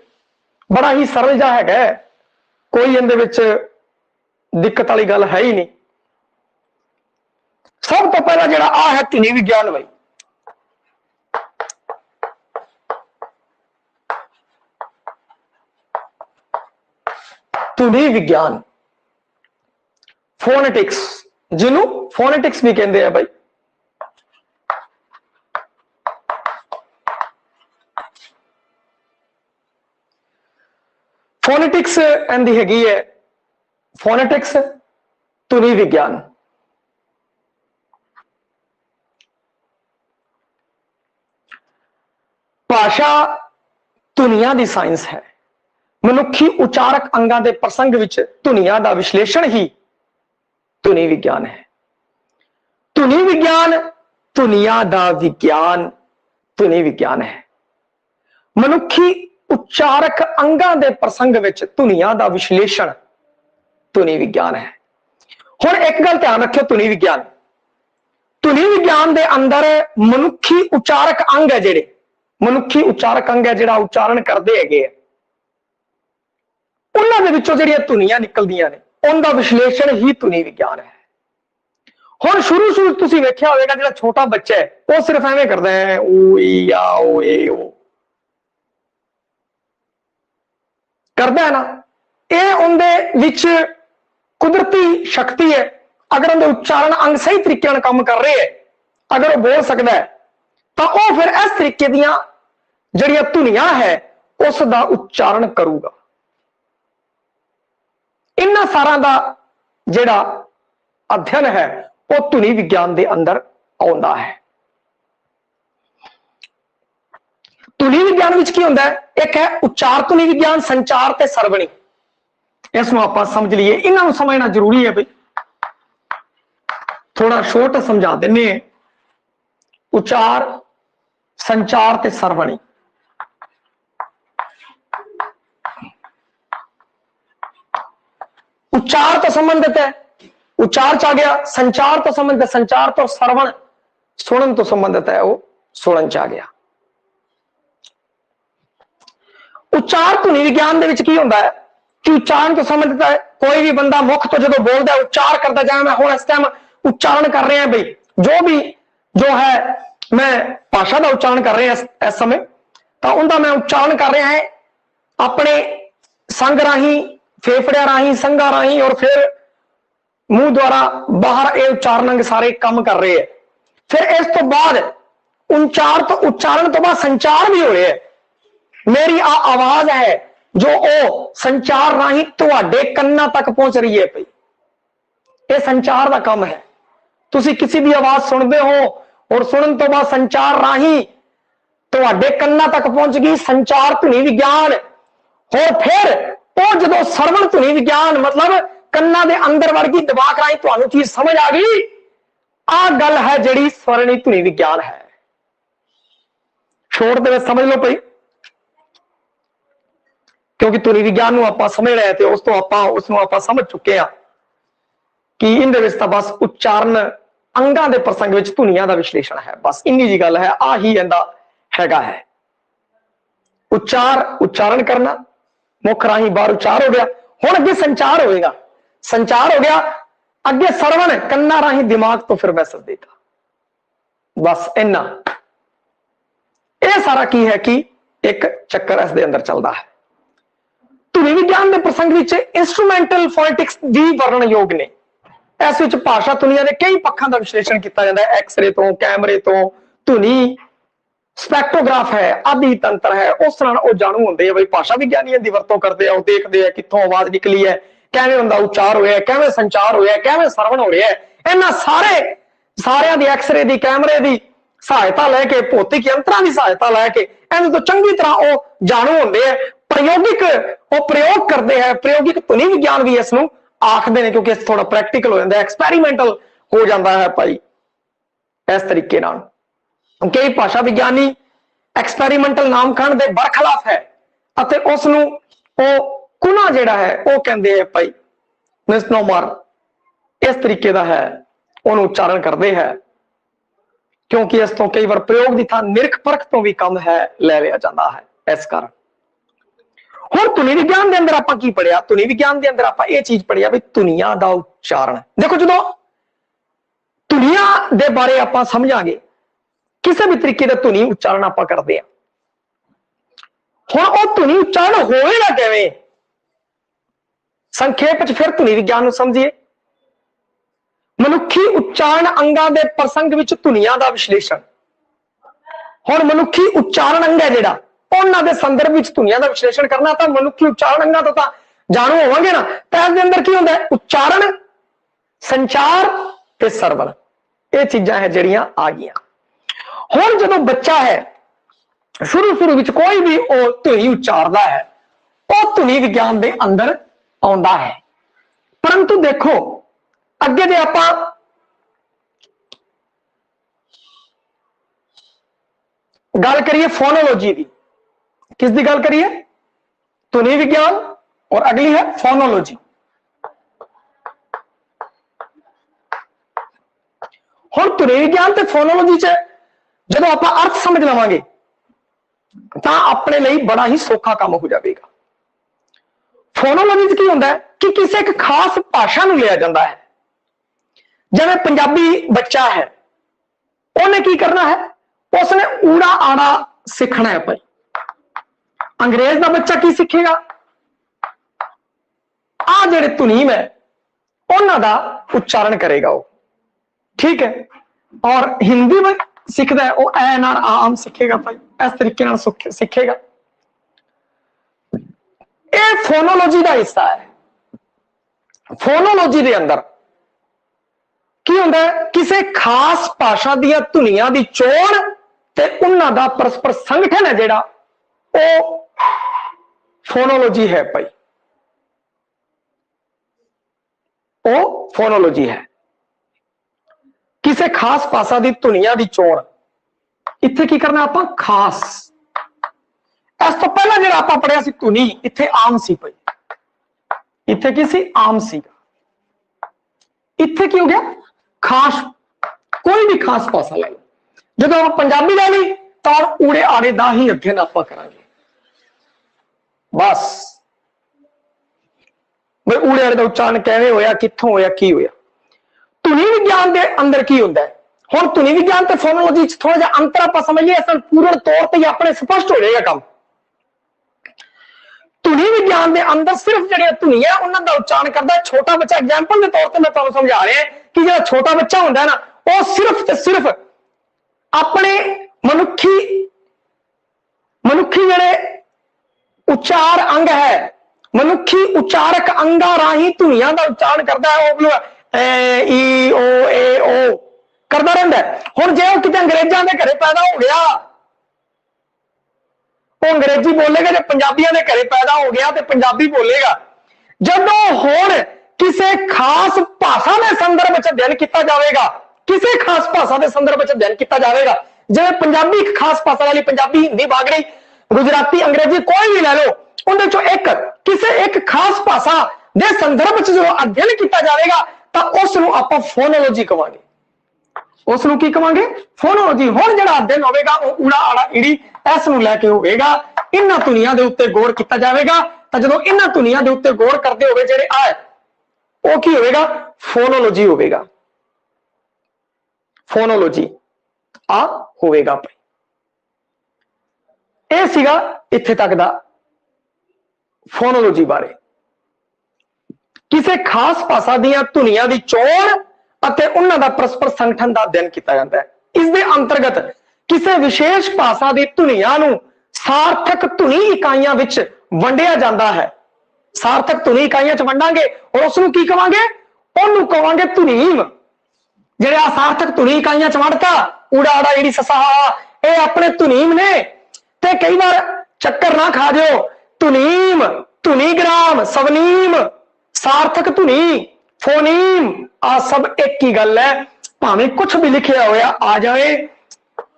बड़ा ही सरल जा है, कोई इहदे विच दिक्कत वाली गल है ही नहीं। सब तो पहला जिहड़ा आ है धुनी विज्ञान। भाई धुनी विज्ञान, फोनेटिक्स, जिन्हों फोनेटिक्स भी कहते हैं। भाई फोनेटिक्स इहदी हैगी है, फोनेटिक्स धुनी विज्ञान। भाषा धुनिया की साइंस है। मनुखी उचारक अंगां दे प्रसंग विच धुनिया का विश्लेषण ही धुनी विज्ञान है। धुनी विज्ञान दुनिया का विज्ञान धुनी विज्ञान है। मनुखी उचारक अंगां दे प्रसंग विच धुनिया का विश्लेषण धुनी विज्ञान है। हुण एक गल ध्यान रखियो, धुनी विज्ञान दे अंदर मनुखी उचारक अंग है, जिहड़े मनुखी उचारक अंग है जिहड़ा उच्चारण करदे हैगे, उन्हां दे विचों जिहड़ियां धुनियां निकलदियां ने, उनका विश्लेषण ही धुनी विज्ञान है। हुण शुरू तुसीं वेखिया होवेगा, जिहड़ा छोटा बच्चा है वो सिर्फ एवें करदा है, ओ ई आ ओ ए ओ करदा है ना। ये उनदे विच कुदरती शक्ति है। अगर उनके उच्चारण अंग सही तरीके नाल काम कर रहे हैं, अगर वो बोल सकता है, तो वह फिर इस तरीके दियां जिहड़ियां धुनियां है उसका उच्चारण करूगा। इन्हां सारां दा जिहड़ा अध्ययन है वो धुनी विज्ञान के अंदर आउंदा है। धुनी विज्ञान विच की हुंदा है, एक है उच्चार धुनी विज्ञान, संचार ते सरवणी। इसनूं आपां समझ लीए, इन्हां नूं समझना जरूरी है। भाई थोड़ा शोर्ट समझा देने, उचार, संचार ते सरवणी। उच्चार तो संबंधित है, उच्चार च आ गया। संचार तो संबंधित, संचार तो सरवण सुनन तो संबंधित है, वो सुनन च आ गया। उच्चार धुनी विज्ञान दे विच की हुंदा है कि उच्चारण तो संबंधित है। कोई भी बंदा मुख तो जो बोलता है, उच्चार करता जाए, मैं हुण इस टाइम उच्चारण कर रहे हैं, भाई जो है मैं भाषा का उच्चारण कर रहे हैं इस समय, तो उनका मैं उच्चारण कर रहा है अपने संग राही, फेफड़िया राही, संघा राही, और फिर मुंह द्वारा बाहर ये उच्चारण अंग सारे काम कर रहे हैं। फिर इस तो बाद उच्चारण तो बाद संचार भी हो रहा है। मेरी आवाज है जो ओ संचार राही तुहाडे कन्ना तक पहुंच रही है। भाई ये संचार का काम है। तुसी किसी भी आवाज सुनते हो और सुनने तो बाद संचार राही तुहाडे कन्ना तक पहुंच गई, संचार धुनी विज्ञान। और फिर वो जो सरवण धुनी विज्ञान, मतलब कन्ना दे अंदर वड़ गई, दिमाग राही तुहानू चीज समझ आ गई। आ गल है जिहड़ी स्वर्णी धुनी विज्ञान है। छोड़ दे समझ लो भाई, क्योंकि धुनी विज्ञान नूं आपां समझ रहे थे, उस तो उसनूं आपां समझ चुके हैं कि इहदे विच तां बस उच्चारण अंगां दे प्रसंग विच धुनियां दा विश्लेषण है। बस इन्नी जी गल है, आ ही इहदा हैगा है। उच्चारण करना, मुख राही बाहर उच्चार हो गया। हुण अगे संचार होएगा, संचार हो गया, अगे सरवण कन्ना राही दिमाग तो फिर मैसेज देगा। बस इन्ना यह सारा की है कि एक चक्कर इस दे अंदर चलता है। धुनी विज्ञान के प्रसंग विच इंस्ट्रूमेंटल फोनेटिक्स भी वर्णन योग ने। इस विच भाषा धुनिया के कई पक्षों का विश्लेषण किया जाता है, एक्सरे तो, कैमरे तो, धुनी स्पैक्ट्रोग्राफ है, आदि तंत्र है, उस तरह वो जाणू होंदे हैं। भाई भाषा विज्ञानी दी वरतों करते हैं, वो देखते हैं कित्थों आवाज निकली है, कैवें उनका उच्चार होया, कैवें संचार होया, कैवें सरवण हो रहा है। इन्हां सारियां दी एक्सरे दी, कैमरे की सहायता लैके, भौतिक यंत्रां की सहायता लैके इन्हां तो चंगी तरह वो जाणू होंदे हैं। प्रयोगिक वो प्रयोग करते हैं, प्रयोगिक धुनी विज्ञान भी इसनूं आखदे ने, क्योंकि थोड़ा प्रैक्टिकल हो जाता है, एक्सपैरीमेंटल हो जाता है। भाई इस तरीके नाल कई भाषा विज्ञानी एक्सपैरीमेंटल नामकरण के बरखिलाफ है, अते उसनूं वो कुना जिहड़ा है वो कहंदे है भाई मिसनोमर, इस तरीके का है। ਉਹਨੂੰ ਉਚਾਰਨ ਕਰਦੇ ਹੈ, क्योंकि इस तो कई बार प्रयोग की थां निरख परख तो भी कम है ले लिया जाता है। इस कारण हुण धुनी विज्ञान के अंदर आपां की पढ़िया, धुनी विज्ञान के अंदर आपां ये चीज पढ़िया भी धुनियां दा उच्चारण। देखो जो धुनियां दे बारे आपां समझांगे, किसी भी तरीके का धुनी उच्चारण आपां करते हैं, हुण वो धुनी उच्चारण होवेगा किवें, संखेप च फिर धुनी विज्ञान नूं समझिए। मनुखी उच्चारण अंगां दे प्रसंग विच धुनियां दा विश्लेषण। हुण मनुखी उच्चारण अंग है जिहड़ा, उन्हां दे संदर्भ विच धुनियां दा विश्लेषण करना, तां मनुखी उच्चारण अंगां तो तां जाणू होवांगे ना। तां इस दे अंदर की हुंदा है, उच्चारण, संचार ते सरवण, ये चीजां है जिहड़ियां आ गईयां। हुण जदों बच्चा है शुरू विच कोई भी ओ धुनी उच्चारदा है, वो धुनी विज्ञान दे अंदर आउंदा है। परंतु देखो अगे जे आपां गल करिए फोनोलॉजी की, किसकी गल करिए, ध्वनि विज्ञान, और अगली है फोनोलॉजी। हुण ध्वनि विज्ञान ते फोनोलॉजी च जदों आपां अर्थ समझ लवांगे तां अपने लिए बड़ा ही सौखा काम हो जाएगा। फोनोलॉजी च की हुंदा है कि किसी एक खास भाषा नूं लिया जाता है। जिवें पंजाबी बच्चा है, उन्हें की करना है, उसने ऊड़ा आड़ा सीखना है। भाई अंग्रेज का बच्चा की सीखेगा, आ जेड़े तुनीम है उन्हां दा उच्चारण करेगा वो, ठीक है। और हिंदी में सीखता है वो ऐ नाल आम सीखेगा, भाई इस तरीके नाल सीखेगा। ये फोनोलॉजी का हिस्सा है। फोनोलॉजी के अंदर की हुंदा है, किसी खास भाषा दी धुनियां दी चोण ते उन्हां दा परस्पर संगठन है जिहड़ा, वो फोनोलॉजी है। भाई वो फोनोलॉजी है, किसी खास भाषा दी धुनियां दी चोण। इत्थे की करना आपां, खास। इस तो पहला जिहड़ा आपां पढ़िया सी धुनी, इत्थे आम सी। भाई इत्थे की सी, आम सी। इत्थे की हो गया, खास। कोई भी खास भाषा ले लो, जब आप पंजाबी ले ली तो ऊड़े आड़े दा ही अध्ययन आप करांगे। बस भाई ऊड़े आड़े दा उच्चारण किवें होया, कित्थों होया, की होया। धुनी विज्ञान दे अंदर की हुंदा है, हुण धुनी विज्ञान ते फोनोलॉजी च थोड़ा जिहा अंतर आपां समझिए, इस पूर्ण तौर ते अपने स्पष्ट हो जाएगा काम। धुनी विज्ञान के अंदर सिर्फ जो धुनियां उन्हां दा उच्चारण करता है। छोटा बच्चा एग्जाम्पल के तौर पर मैं तुहानूं समझा रहा कि जो छोटा बच्चा होंदा है ना, वो सिर्फ ते सिर्फ अपने मनुखी जिहड़े उच्चार अंग है, मनुखी उच्चारक अंगां राही धुनियां दा उच्चारण करता है। वो ए ई ओ ए ओ करता रहिंदा है। हुण जे वो किते अंग्रेजां दे घरे पैदा हो गया, वो अंग्रेजी बोलेगा, जो पंजाबियों के घरे पैदा हो गया तो पंजाबी बोलेगा। जदों हुण किसी खास भाषा के संदर्भ में अध्ययन किया जाएगा, किसी खास भाषा के संदर्भ में अध्ययन किया जाएगा, जिवें पंजाबी एक खास भाषा वाली, पंजाबी, हिंदी, बागड़ी, गुजराती, अंग्रेजी कोई भी ले लो, उनमें चो एक किसी एक खास भाषा के संदर्भ में जो अध्ययन किया जाएगा तो उसनूं आपां फोनोलॉजी कहांगे। उसनूं की कहांगे, फोनोलॉजी। हुण जिहड़ा अध्ययन होवेगा वो ऊड़ा आड़ा ईड़ी इस नूं लैके होवेगा। इन्हां धुनियां दे उत्ते गौर किया जाएगा। तो जदों इन्हां धुनियां दे उत्ते गौर करते होवे जिहड़े आ, वो की होवेगा, फोनोलॉजी होवेगा। फोनोलॉजी आ होवेगा। यह सीगा इत्थे तक दा फोनोलॉजी बारे। किसी खास भाषा दीयां धुनियां दी चोण अते उन्हां दा परस्पर संगठन दा अध्ययन किया जाता है। इस दे अंतर्गत किसी विशेष भाषा दी धुनियां नूं सार्थक धुनी इकाइयां विच वंडिया जाता है। सार्थक धुनी इकाइयां च वंडांगे और उसनूं की कहांगे, उहनूं कहांगे धुनीम। जिहड़े आ सार्थक धुनी इकाइयां च वंडता, ऊड़ा आड़ा ईड़ी ससा हा, ये अपने धुनीम ने। ते कई बार चक्कर ना खा जाओ, धुनीम, धुनीग्राम, सवनीम, सार्थक धुनी, फोनीम, आ सब एक ही गल है। भावें कुछ भी लिखिया होया आ जाए,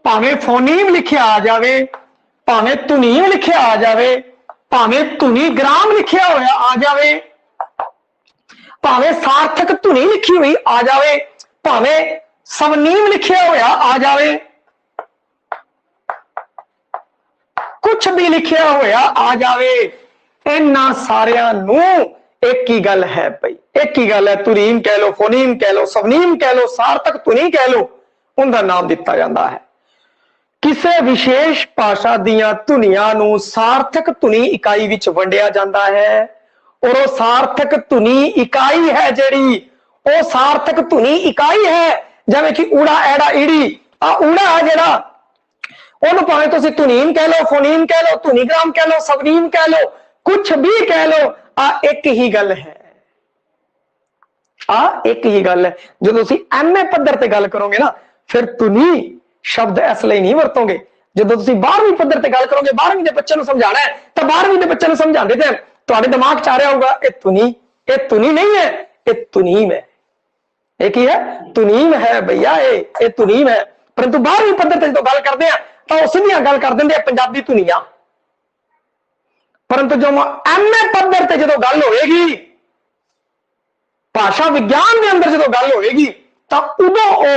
भावें फोनीम लिखिया आ जाए, भावें धुनीम लिखिया आ जाए, भावें धुनीग्राम लिखिया होया आ जाए, भावें सार्थक धुनी लिखी हुई आ जाए, भावें सवनीम लिखिया होया आ जाए, कुछ भी लिखिया होया आ जाए, इन्हां सारियां नूं एक ही गल है भाई, एक ही गल है, तुरीम कह लो, फोनीम कह लो, सवनीम कह लो, सार्थक धुनी कह लो, उनका नाम दिता जाता है। किसी विशेष भाषा दियां धुनियां नूं सार्थक धुनी इकाई विच वंडिया जाता है, और वो सार्थक धुनी इकाई है जिहड़ी, वो सार्थक धुनी इकाई है जिवें कि ऊड़ा एड़ा ईड़ी, आ ऊड़ा है जिहड़ा ਉਹਨੂੰ ਭਾਵੇਂ ਤੁਸੀਂ ਧੁਨੀਮ ਕਹਿ ਲਓ, ਫੋਨੀਮ ਕਹਿ ਲਓ, ਧੁਨੀਗ੍ਰਾਮ ਕਹਿ ਲਓ, ਸਵਨੀਮ ਕਹਿ ਲਓ, ਕੁਛ ਵੀ ਕਹਿ ਲਓ, ਆ ਇੱਕ ਹੀ ਗੱਲ ਹੈ, ਆ ਇੱਕ ਹੀ ਗੱਲ ਹੈ। ਜਦੋਂ ਤੁਸੀਂ ਐਮਏ ਪੱਧਰ ਤੇ ਗੱਲ ਕਰੋਗੇ ਨਾ, ਫਿਰ ਧੁਨੀ ਸ਼ਬਦ ਇਸ ਲਈ ਨਹੀਂ ਵਰਤੋਗੇ। ਜਦੋਂ ਤੁਸੀਂ 12ਵੀਂ ਪੱਧਰ ਤੇ ਗੱਲ ਕਰੋਗੇ, 12ਵੀਂ ਦੇ ਬੱਚੇ ਨੂੰ ਸਮਝਾਣਾ ਹੈ, ਤਾਂ 12ਵੀਂ ਦੇ ਬੱਚੇ ਨੂੰ ਸਮਝਾਉਂਦੇ ਤੇ ਤੁਹਾਡੇ ਦਿਮਾਗ 'ਚ ਆ ਰਿਹਾ ਹੋਊਗਾ ਇਹ ਧੁਨੀ नहीं है, ये तुनीम है। एक ही है, तुनीम है भैया, ये तुनीम है। परंतु 12वीं पद्धर ते जो गल करते हैं तो सीधियां गल कर देंगे पंजाबी धुनियां, परंतु जो एमए पद्धर ते जो गल होगी, भाषा विज्ञान के अंदर जो गल होगी, तो उदों वो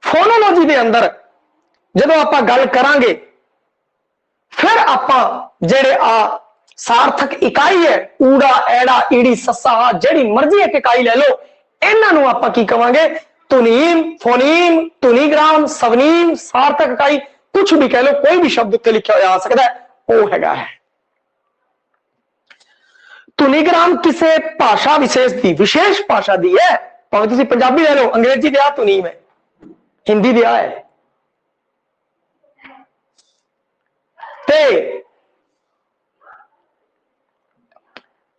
फोनोलॉजी के अंदर जो आप गल करांगे, फिर आप जेड़े आ सार्थक इकाई है, ऊड़ा एड़ा ईड़ी ससा जेड़ी मर्जी एक इकाई ले लो, इन्हों आप की कहांगे तुनीम, फोनीम, तुनीग्राम, सवनीम, सार्थक इकाई, कुछ भी कह लो, कोई भी शब्द उत्ते लिखा आ सकता है, वो हैगा है। तुनीग्राम किसी भाषा विशेष की, विशेष भाषा दी है, भावें तुसीं पंजाबी ले लो, अंग्रेजी दिया तुनीम है, हिंदी दिया है, ते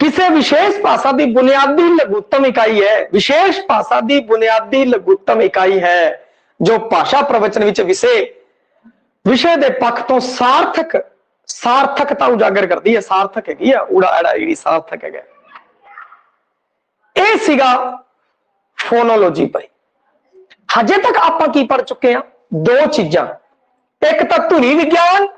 किसी विशेष भाषा की बुनियादी लघुत्तम इकाई है, विशेष भाषा की बुनियादी लघुत्तम इकाई है जो भाषा प्रवचन विच विषय के पक्ष तो सार्थकता उजागर करती है। सार्थक है ऊड़ा एड़ा ईड़ी सार्थक है। यह सीगा फोनोलॉजी भाई। हजे तक आप की पढ़ चुके हैं दो चीजां, एक तो धुनी विज्ञान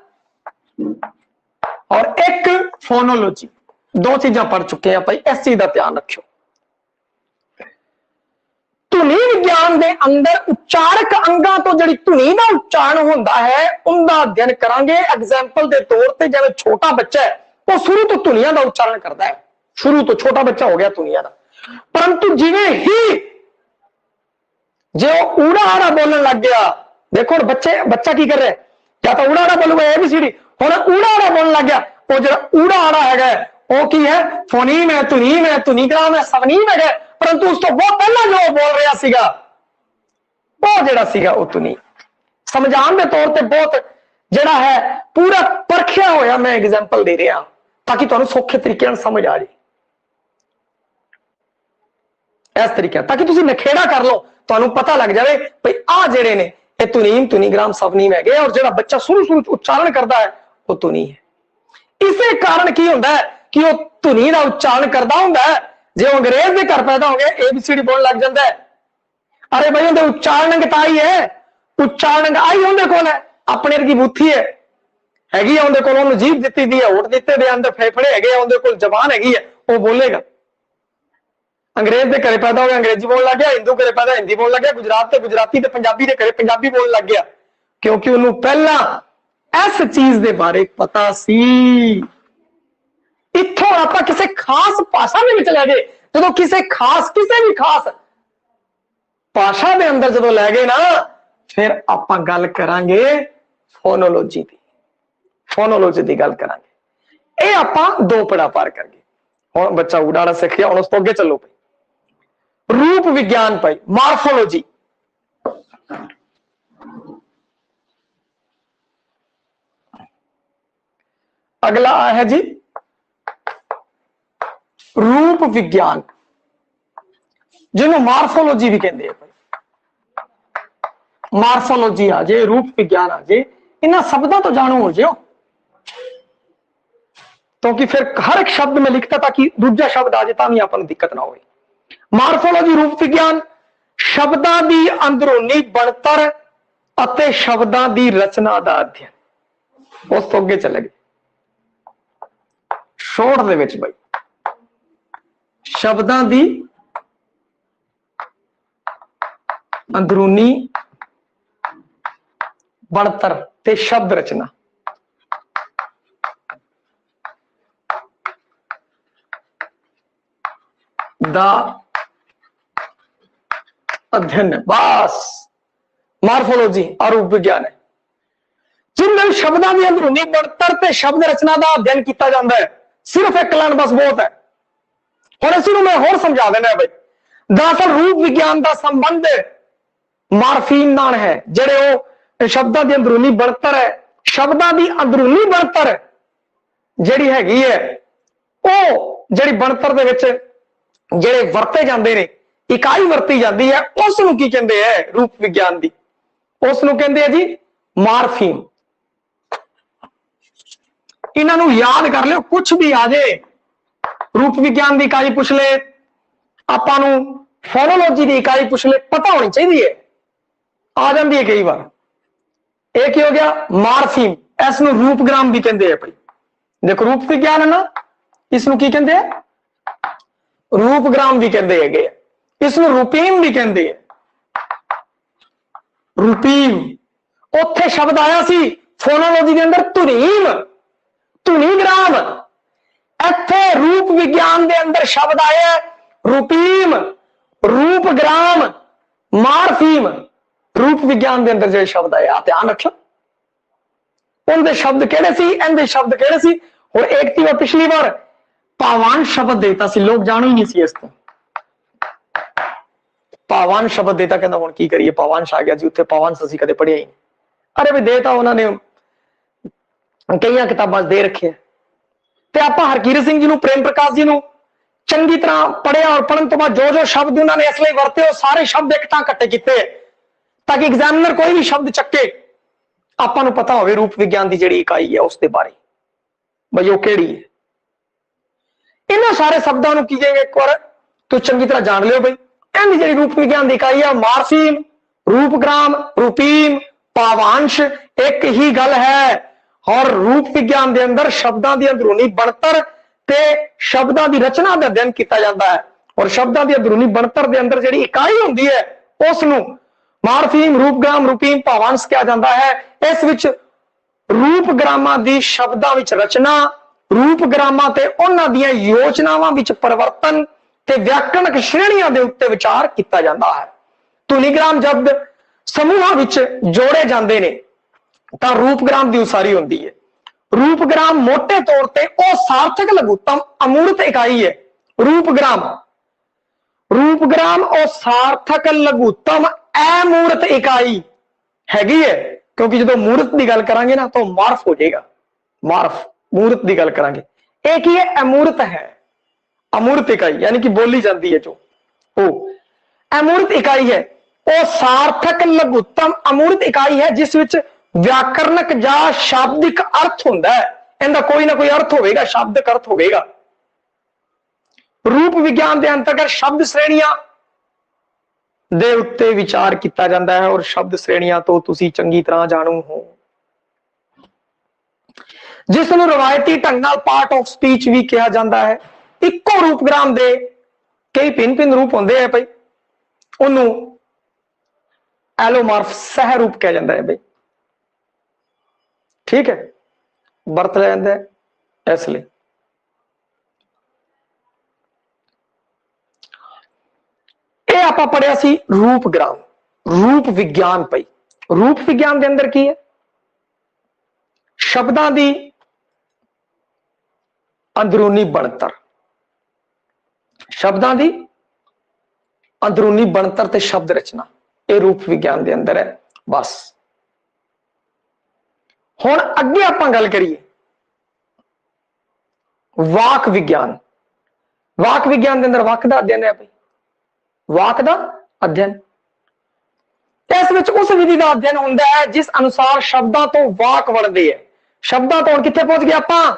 और एक फोनोलॉजी, दो चीजां पढ़ चुके हैं भाई, इस चीज का ध्यान रखियो। धुनी विज्ञान के अंदर उच्चारक अंगां तो जिहड़ी धुनी का उच्चारण होता है उनका अध्ययन करांगे। एग्जाम्पल के तौर पर जिवें छोटा बच्चा है वो शुरू तो धुनियां का उच्चारण करता है, शुरू तो छोटा बच्चा हो गया धुनियां का, परंतु जिवें ही जो ऊड़ा आड़ा बोलने लग गया, देखो बच्चा की कर रहा है, या तो ऊड़ा आड़ा बोलूगा एबीसीडी, हुण ऊड़ा आड़ा बोलने लग गया, वो जो ऊड़ा आड़ा है वो की है, फोनीम है, तुनीम है, तुनीग्राम है, सवनीम है, परंतु उस तो बहुत पहला जो बोल रहा सीगा वो जेड़ा सीगा वो तुनी। समझाने के तौर पर बहुत जेड़ा है पूरा परखिया होया मैं एग्जाम्पल दे रहा ताकि तुहानू सौखे तरीके समझ आ जाए, इस तरीके ताकि तुसी नखेड़ा कर लो, तुहानू पता लग जाए भाई आ जेड़े ने ये तुनीम, तुनीग्राम, सवनीम है, और जेड़ा बच्चा शुरू उच्चारण करता है वो तुनी है। इसे कारण की होता है कि वो धुनी का उच्चारण करता होंगे, जो अंग्रेज के घर पैदा हो गया एबीसीडी बोलने लग जाता है, अरे भाई उनके उच्चारण आई है, उच्चारण आई उनके कोल है, अपने की बूथी है हैगी, उनके कोल उन्हें जीभ दिती दी है, होठ दिते दे, अंदर फेफड़े है, उनके कोल जबान हैगी है, वो बोलेगा। अंग्रेज के घरे पैदा हो गया अंग्रेजी बोलने लग गया, हिंदू घरे पैदा हिंदी बोलने लग गया, गुजरात के गुजराती, पंजाबी के घरे पंजाबी बोलने लग गया, क्योंकि उन्होंने पहला इस चीज के बारे पता सी। इत्थों आप किसी खास भाषा में चले गए, जो किसी भी खास भाषा के अंदर जो लै गए ना, फिर आप गल करांगे फोनोलॉजी की, फोनोलॉजी की गल करांगे। ये आप दो पड़ा पार कर गए। हुण बच्चा उड़ाना सीख गया, हुण उस तो अगे चलो भाई। रूप विज्ञान भाई, मार्फोलॉजी, अगला है जी रूप विज्ञान, जिन्होंने मार्फोलॉजी भी कहते हैं। मार्फोलॉजी आ जाए, रूप विज्ञान आ जाए, इन्होंने शब्दों तो जाणो हो जाओ, क्योंकि फिर हर एक शब्द में लिखता ताकि दूजा शब्द आ जाए तां भी आपको दिक्कत ना हो। मार्फोलॉजी रूप विज्ञान शब्दों की अंदरूनी बनतर अते शब्दों की रचना का अध्ययन। उस तो अगे चले गए शोर दे विच भाई, शब्दों की अंदरूनी ਬਣਤਰ ਤੇ शब्द रचना दा अध्ययन। बस मार्फोलॉजी और रूप विज्ञान है जिनमें शब्दों की अंदरूनी ਬਣਤਰ ਤੇ शब्द रचना का अध्ययन किया जाता है। सिर्फ एक लाइन बस बहुत है। हुण इसी मैं होर समझा देना भाई। दरअसल रूप विज्ञान का संबंध मार्फीन नाल है, जेड़े वो शब्दों की अंदरूनी ਬਣਤਰ है। शब्दों की अंदरूनी ਬਣਤਰ जिहड़ी हैगी है वो जिहड़ी ਬਣਤਰ दे विच ਜਿਹੜੇ ਵਰਤੇ ਜਾਂਦੇ ਨੇ, ਇਕਾਈ ਵਰਤੀ ਜਾਂਦੀ ਹੈ, ਉਸ ਨੂੰ ਕੀ ਕਹਿੰਦੇ ਹੈ ਰੂਪ ਵਿਗਿਆਨ ਦੀ? ਉਸ ਨੂੰ ਕਹਿੰਦੇ ਆ ਜੀ ਮਾਰਫੀਮ। ਇਹਨਾਂ ਨੂੰ ਯਾਦ ਕਰ ਲਿਓ, ਕੁਝ ਵੀ ਆ ਜੇ रूप विज्ञान की इकाई पूछ ले, आपां नूं फोनोलॉजी की इकाई पूछ ले, पता होनी चाहिए है, आ जाती है कई बार। एक ही हो गया मार्फीम, इस नूं रूपग्राम भी कहते हैं भाई। देखो रूप विज्ञान है ना, इसनूं की कहते हैं? रूपग्राम भी कहते हैं, इसनूं रूपीम भी कहते हैं। रूपीम उत्थे शब्द आया सी फोनोलॉजी के अंदर धुनीम, धुनीग्राम। इत्थे रूप विज्ञान के अंदर शब्द आया रूपीम, रूपग्राम, मार्फीम। रूप विज्ञान के अंदर जो शब्द आया ध्यान रखो, उनके शब्द केड़े सी, इनके शब्द केड़े सी। और एक थी पिछली बार पावान शब्द देता सी, लोग जान ही नहीं सी इस तो। पावान शब्द देता, कहना हुण की करिए, पावांश आ गया जी, उत्थे पावांश असीं कदे पढ़िया ही नहीं। अरे भी देता उन्होंने कई किताबां दे रखे। ते आपां हरकीरत सिंह जी नूं, प्रेम प्रकाश जी नूं चंगी तरह पढ़िया और पढ़न तो बाद जो जो शब्द उन्होंने इसलिए वरते हो सारे शब्द एक टां कट्टे कीते ताकि एग्जामिनर कोई भी शब्द चक्के आपां नूं पता होवे रूप विज्ञान की जिहड़ी इकाई है उसके बारे बई वो किहड़ी है। इन्हां सारे शब्दों नूं की कहेंगे एक बार तो चंगी तरह जान लियो बई। इहदी जिहड़ी रूप विज्ञान की इकाई है मार्फीम, रूपग्राम, रूपीम, पावांश एक ही गल है। और रूप विज्ञान के अंदर शब्दों की अंदरूनी ਬਣਤਰ ते शब्दों की रचना का अध्ययन किया जाता है। और शब्दों की अंदरूनी ਬਣਤਰ के अंदर जिहड़ी इकाई होंदी है उसनूं मार्फीम, रूपग्राम, रूपीम, भावांश कहा जाता है। इस विच रूपग्रामां दी शब्दों विच रचना, रूपग्रामां ते उन्हां दीयां योजनावां विच परिवर्तन ते व्याकरणक श्रेणियां दे उत्ते विचार किया जाता है। धुनीग्राम जब समूहां विच जोड़े जाते हैं तो रूपग्राम की उसारी होती है। रूपग्राम मोटे तौर पर वह सार्थक लघुत्तम अमूर्त इकाई है। रूपग्राम, रूपग्राम और सार्थक लघुत्तम अमूर्त इकाई हैगी है, क्योंकि जो मूर्त की गल करांगे ना तो मार्फ हो जाएगा। मार्फ मूर्त की गल करांगे, एक ही है अमूर्त है। अमूर्त इकाई यानी कि बोली जाती है जो वो अमूर्त इकाई है, वो सार्थक लघुत्तम अमूर्त इकाई है जिस विच व्याकरणक या शाब्दिक अर्थ होंदा है। इनका कोई ना कोई अर्थ होगा, शाब्दिक अर्थ होगा। रूप विज्ञान के अंतर्गत शब्द श्रेणियां दे उत्ते विचार किया जाता है। और शब्द श्रेणियां तो तुसी चंगी तरह जानू हो, जिसनूं रवायती ढंग नाल पार्ट ऑफ स्पीच भी कहा जाता है। इको रूपग्राम दे कई भिन्न भिन्न रूप होंदे हैं भाई, उन्होंने एलोमार्फ सह रूप कहा जाता है भाई। ठीक है, बरत लेंदे इसलिए ये आपां पढ़िया सी रूपग्राम, रूप विज्ञान पई। रूप विज्ञान के अंदर की है? शब्दों की अंदरूनी ਬਣਤਰ, शब्दों की अंदरूनी ਬਣਤਰ ते शब्द रचना, ये रूप विज्ञान के अंदर है। बस हुण अगे आपां गल करिए वाक विज्ञान। वाक विज्ञान के अंदर वाक का अध्ययन है भाई, वाक का अध्ययन। इस विच उस विधि का अध्ययन होंदा है जिस अनुसार शब्दों तो वाक बनते हैं। शब्दों तो कित्थे पहुंच गए आपां?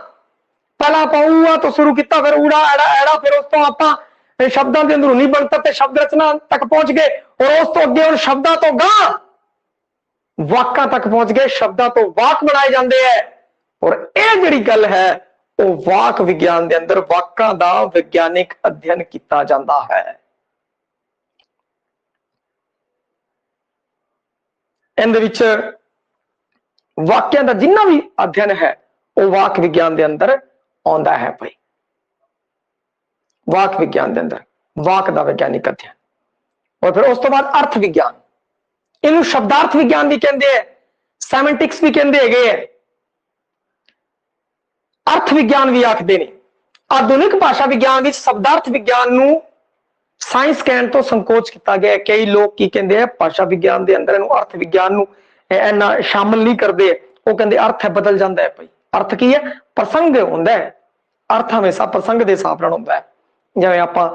पहला आपां ऊआ तो शुरू किया, फिर ऊड़ा एड़ा एड़ा, फिर उस तो आपां शब्दों की अंदरूनी ਬਣਤਰ ते शब्द रचना तक पहुंच गए। और उस तो अगे हुण शब्दों तो गां वाकां तक पहुंच गए, शब्दों तो वाक बनाए जाते हैं। और यह जिहड़ी गल है वो वाक विज्ञान के अंदर वाकां दा विज्ञानिक अध्ययन किया जाता है। इहदे विच वाक्यां दा जिन्ना भी अध्ययन है वो वाक विज्ञान के अंदर आउंदा है भाई। वाक विज्ञान के अंदर वाक का वैज्ञानिक अध्ययन, और फिर उस तो बाद अर्थ विज्ञान, इनू शब्दार्थ विज्ञान भी कहते हैं, सैमेंटिक्स भी कहते है, अर्थ विज्ञान भी आखते हैं। आधुनिक भाषा विज्ञान में शब्दार्थ विज्ञान नू साइंस कहने तो संकोच किया गया। कई लोग की कहते हैं भाषा विज्ञान के अंदर अर्थ विज्ञान नू इन्ना शामिल नहीं करते, वो कहते अर्थ है बदल जाता है भाई। अर्थ की है प्रसंग होंदा है, अर्थ हमेशा प्रसंग के हिसाब नाल होंदा है। जिवें आपां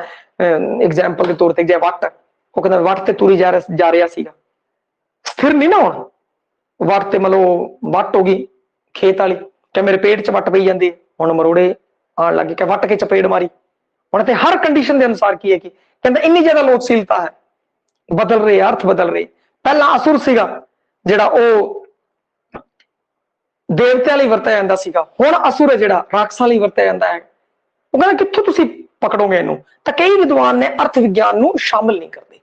एग्जाम्पल के तौर पर जिवें वट, वो कहंदा वट ते तुरी जा रहा सीगा, स्थिर नहीं ना होना। वट ते मतलब वट हो गई खेत वाली, क्या मेरे पेट च वट पई जाती, हुण मरोड़े आण लगे, क्या वट के चपेड़ मारी। हुण ते हर कंडीशन के अनुसार की है कि कहंदा इन्नी ज्यादा लोचशीलता है, बदल रहे अर्थ बदल रहे। पहला असुर सीगा जिहड़ा ओ देवतियां लई वरतिया जांदा सीगा, हुण असुर है जिहड़ा राक्षसां लई वरतिया जांदा है। वो कहंदा कित्थों तुसीं पकड़ोगे इनू? तां कई विद्वान ने अर्थ विज्ञान नू शामिल नहीं करते,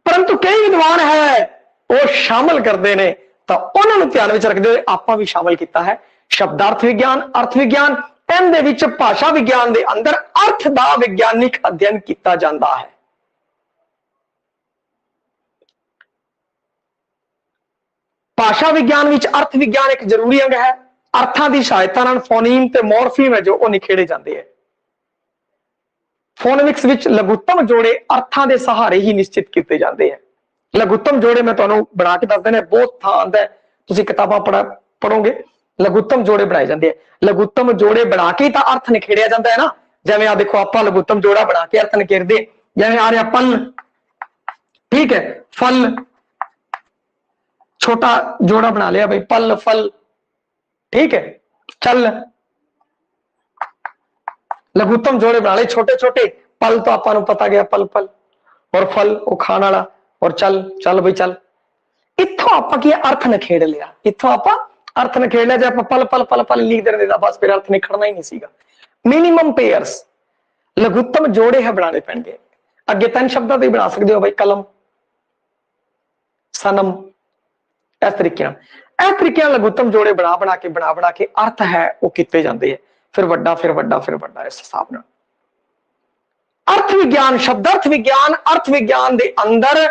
परंतु कई विद्वान है वो शामिल करते हैं। तो उन्होंने ध्यान में रखते हुए आपां भी शामिल किया है शब्दार्थ विज्ञान, अर्थ विज्ञान। इहदे विच भाषा विज्ञान के अंदर अर्थ का विज्ञानिक अध्ययन किया जाता है। भाषा विज्ञान विच अर्थ विज्ञान एक जरूरी अंग है। अर्थां की सहायता नाल फोनीम ते मॉर्फीम है जो निखेड़े जाते हैं। फोनेमिक्स विच लघुत्तम जोड़े अर्थां के सहारे ही निश्चित किए जाते हैं। लघुत्तम जोड़े मैं तुहानू बना के दस देना, बहुत थां आंदा है, तुसीं किताबां पढ़ोगे लघुत्तम जोड़े बनाए जाते हैं। लघुत्तम जोड़े बना के तो अर्थ निखेड़िया जाता है ना। जिवें आ देखो आप लघुत्तम जोड़ा बना के अर्थ निखेड़ते, जिवें आ रहा पल, ठीक है, फल, छोटा जोड़ा बना लिया भाई, पल फल, ठीक है, चल, लघुत्तम जोड़े बना ले छोटे छोटे। पल तो आपां नू पता गया पल पल, और फल वो खाण वाला, और चल चल भाई चल। इत्थों आपां की अर्थ निखेड़ लिया, इत्थों आपां अर्थ निखेड़ लिया। जे आपां पल पल पल पल लिख देने दा बस फिर अर्थ निखड़ना ही नहीं सीगा। मिनिमम पेयर्स लघुत्तम जोड़े है बनाने पैणगे। अगे 3 शब्दां ते बना सकते हो भाई, कलम, सनम, इस तरीके लघुत्तम जोड़े बना के अर्थ है वो किते जाते हैं। फिर वड्डा फिर वड्डा फिर वड्डा, इस हिसाब नाल अर्थ विज्ञान, शब्दार्थ विज्ञान, अर्थ विज्ञान दे अंदर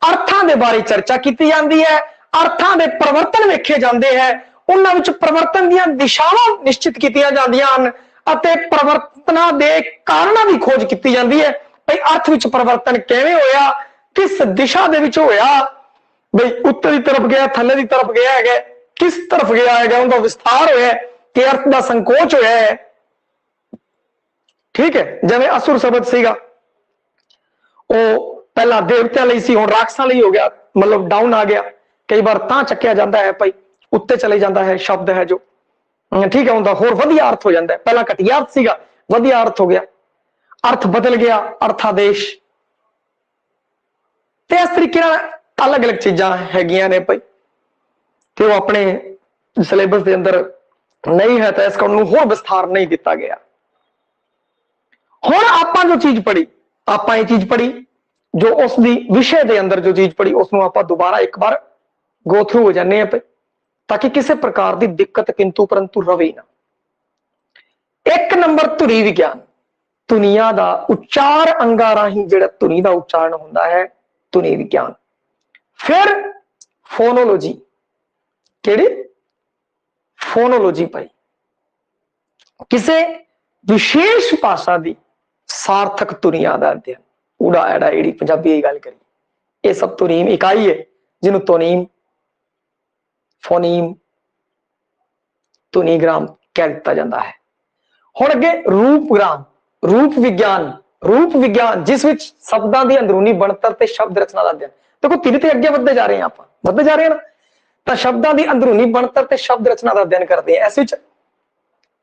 अर्थां दे बारे चर्चा की जाती है। अर्थां दे परिवर्तन वेखे जाते हैं, उन्हां विच परिवर्तन दीयां दिशावां निश्चित कीतियां जांदियां हन अते परिवर्तनां दे कारणा की खोज की जाती है। भाई अर्थ विच परिवर्तन किवें होया, किस दिशा दे विच होया, भाई उत्तर की तरफ गया, थल्ले की तरफ गया है, किस तरफ गया है, उनका विस्तार होया कि अर्थ का संकोच होया है। ठीक है, जिवें असुर शब्द सीगा वो पहला देवतियां लई सी, हुण राक्षसां लई हो गया, मतलब डाउन आ गया। कई बार तां चक्या जाता है भाई उत्ते चले जाता है शब्द है जो, ठीक है, उनका होर वधिया अर्थ हो जाता है। पहला घटिया अर्थ सीगा, वधिया अर्थ हो गया, अर्थ बदल गया, अर्थादेश। ते इस तरीके अलग अलग चीजां हैगियां ने भाई कि वो अपने सिलेबस के अंदर नहीं है, तो इस कारण होर विस्तार नहीं दिता गया। हुण आपां जो चीज पढ़ी, आपां ये चीज पढ़ी जो उसकी विषय के अंदर जो चीज पढ़ी उसनों आपां दोबारा एक बार गो थ्रू हो जाने हैं ताकि किसी प्रकार की दिक्कत किंतु परंतु रवे ना। 1 नंबर धुनी विज्ञान, धुनिया का उच्चार अंगा राही जिहड़ा धुनी का उच्चारण होंदा है, धुनी विज्ञान। फिर फोनोलॉजी, केड़ी फोनोलॉजी भाई, किसी विशेष भाषा की सार्थक धुनिया का अध्ययन, उड़ा एड़ा एड़ी पंजाबी की गल करी, ये सब तुनीम इकाई है जिन्हों तोनीम, फोनीम, धुनीग्राम कह दिता जाता है। हुण अगे रूपग्राम, रूप विज्ञान, रूप विज्ञान जिस विच शब्दां दी अंदरूनी बनतर ते शब्द रचना का अध्ययन। देखो तीन ते अगे बढ़ते जा रहे हैं, आप बढ़ते जा रहे हैं ना, तो शब्दां दी अंदरूनी बनतर ते शब्द रचना का अध्ययन करते हैं। इस विच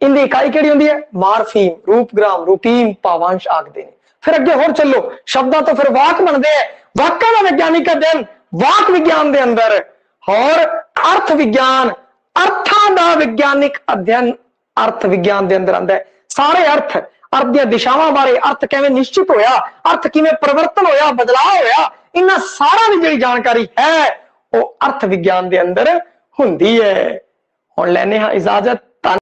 इनकी इकाई केड़ी हुंदी है, मार्फीम, रूपग्राम, रूपीम, भावांश आखदे ने। फिर अगे होर चलो, शब्दां तो फिर वाक बनते हैं, वाकां दा वैज्ञानिक अध्ययन वाक विज्ञान के अंदर, और अर्थ विज्ञान, अर्थां दा वैज्ञानिक अध्ययन अर्थ विज्ञान के अंदर आंदा है। सारे अर्थ, अर्थ दी दिशावां बारे, अर्थ किवें निश्चित होया, अर्थ किवें परिवर्तन होया, बदलाव होया, इन्हां सारा दी जिहड़ी जानकारी है ਉਹ अर्थ विज्ञान के अंदर हुंदी है। हुण लैने हां इजाजत।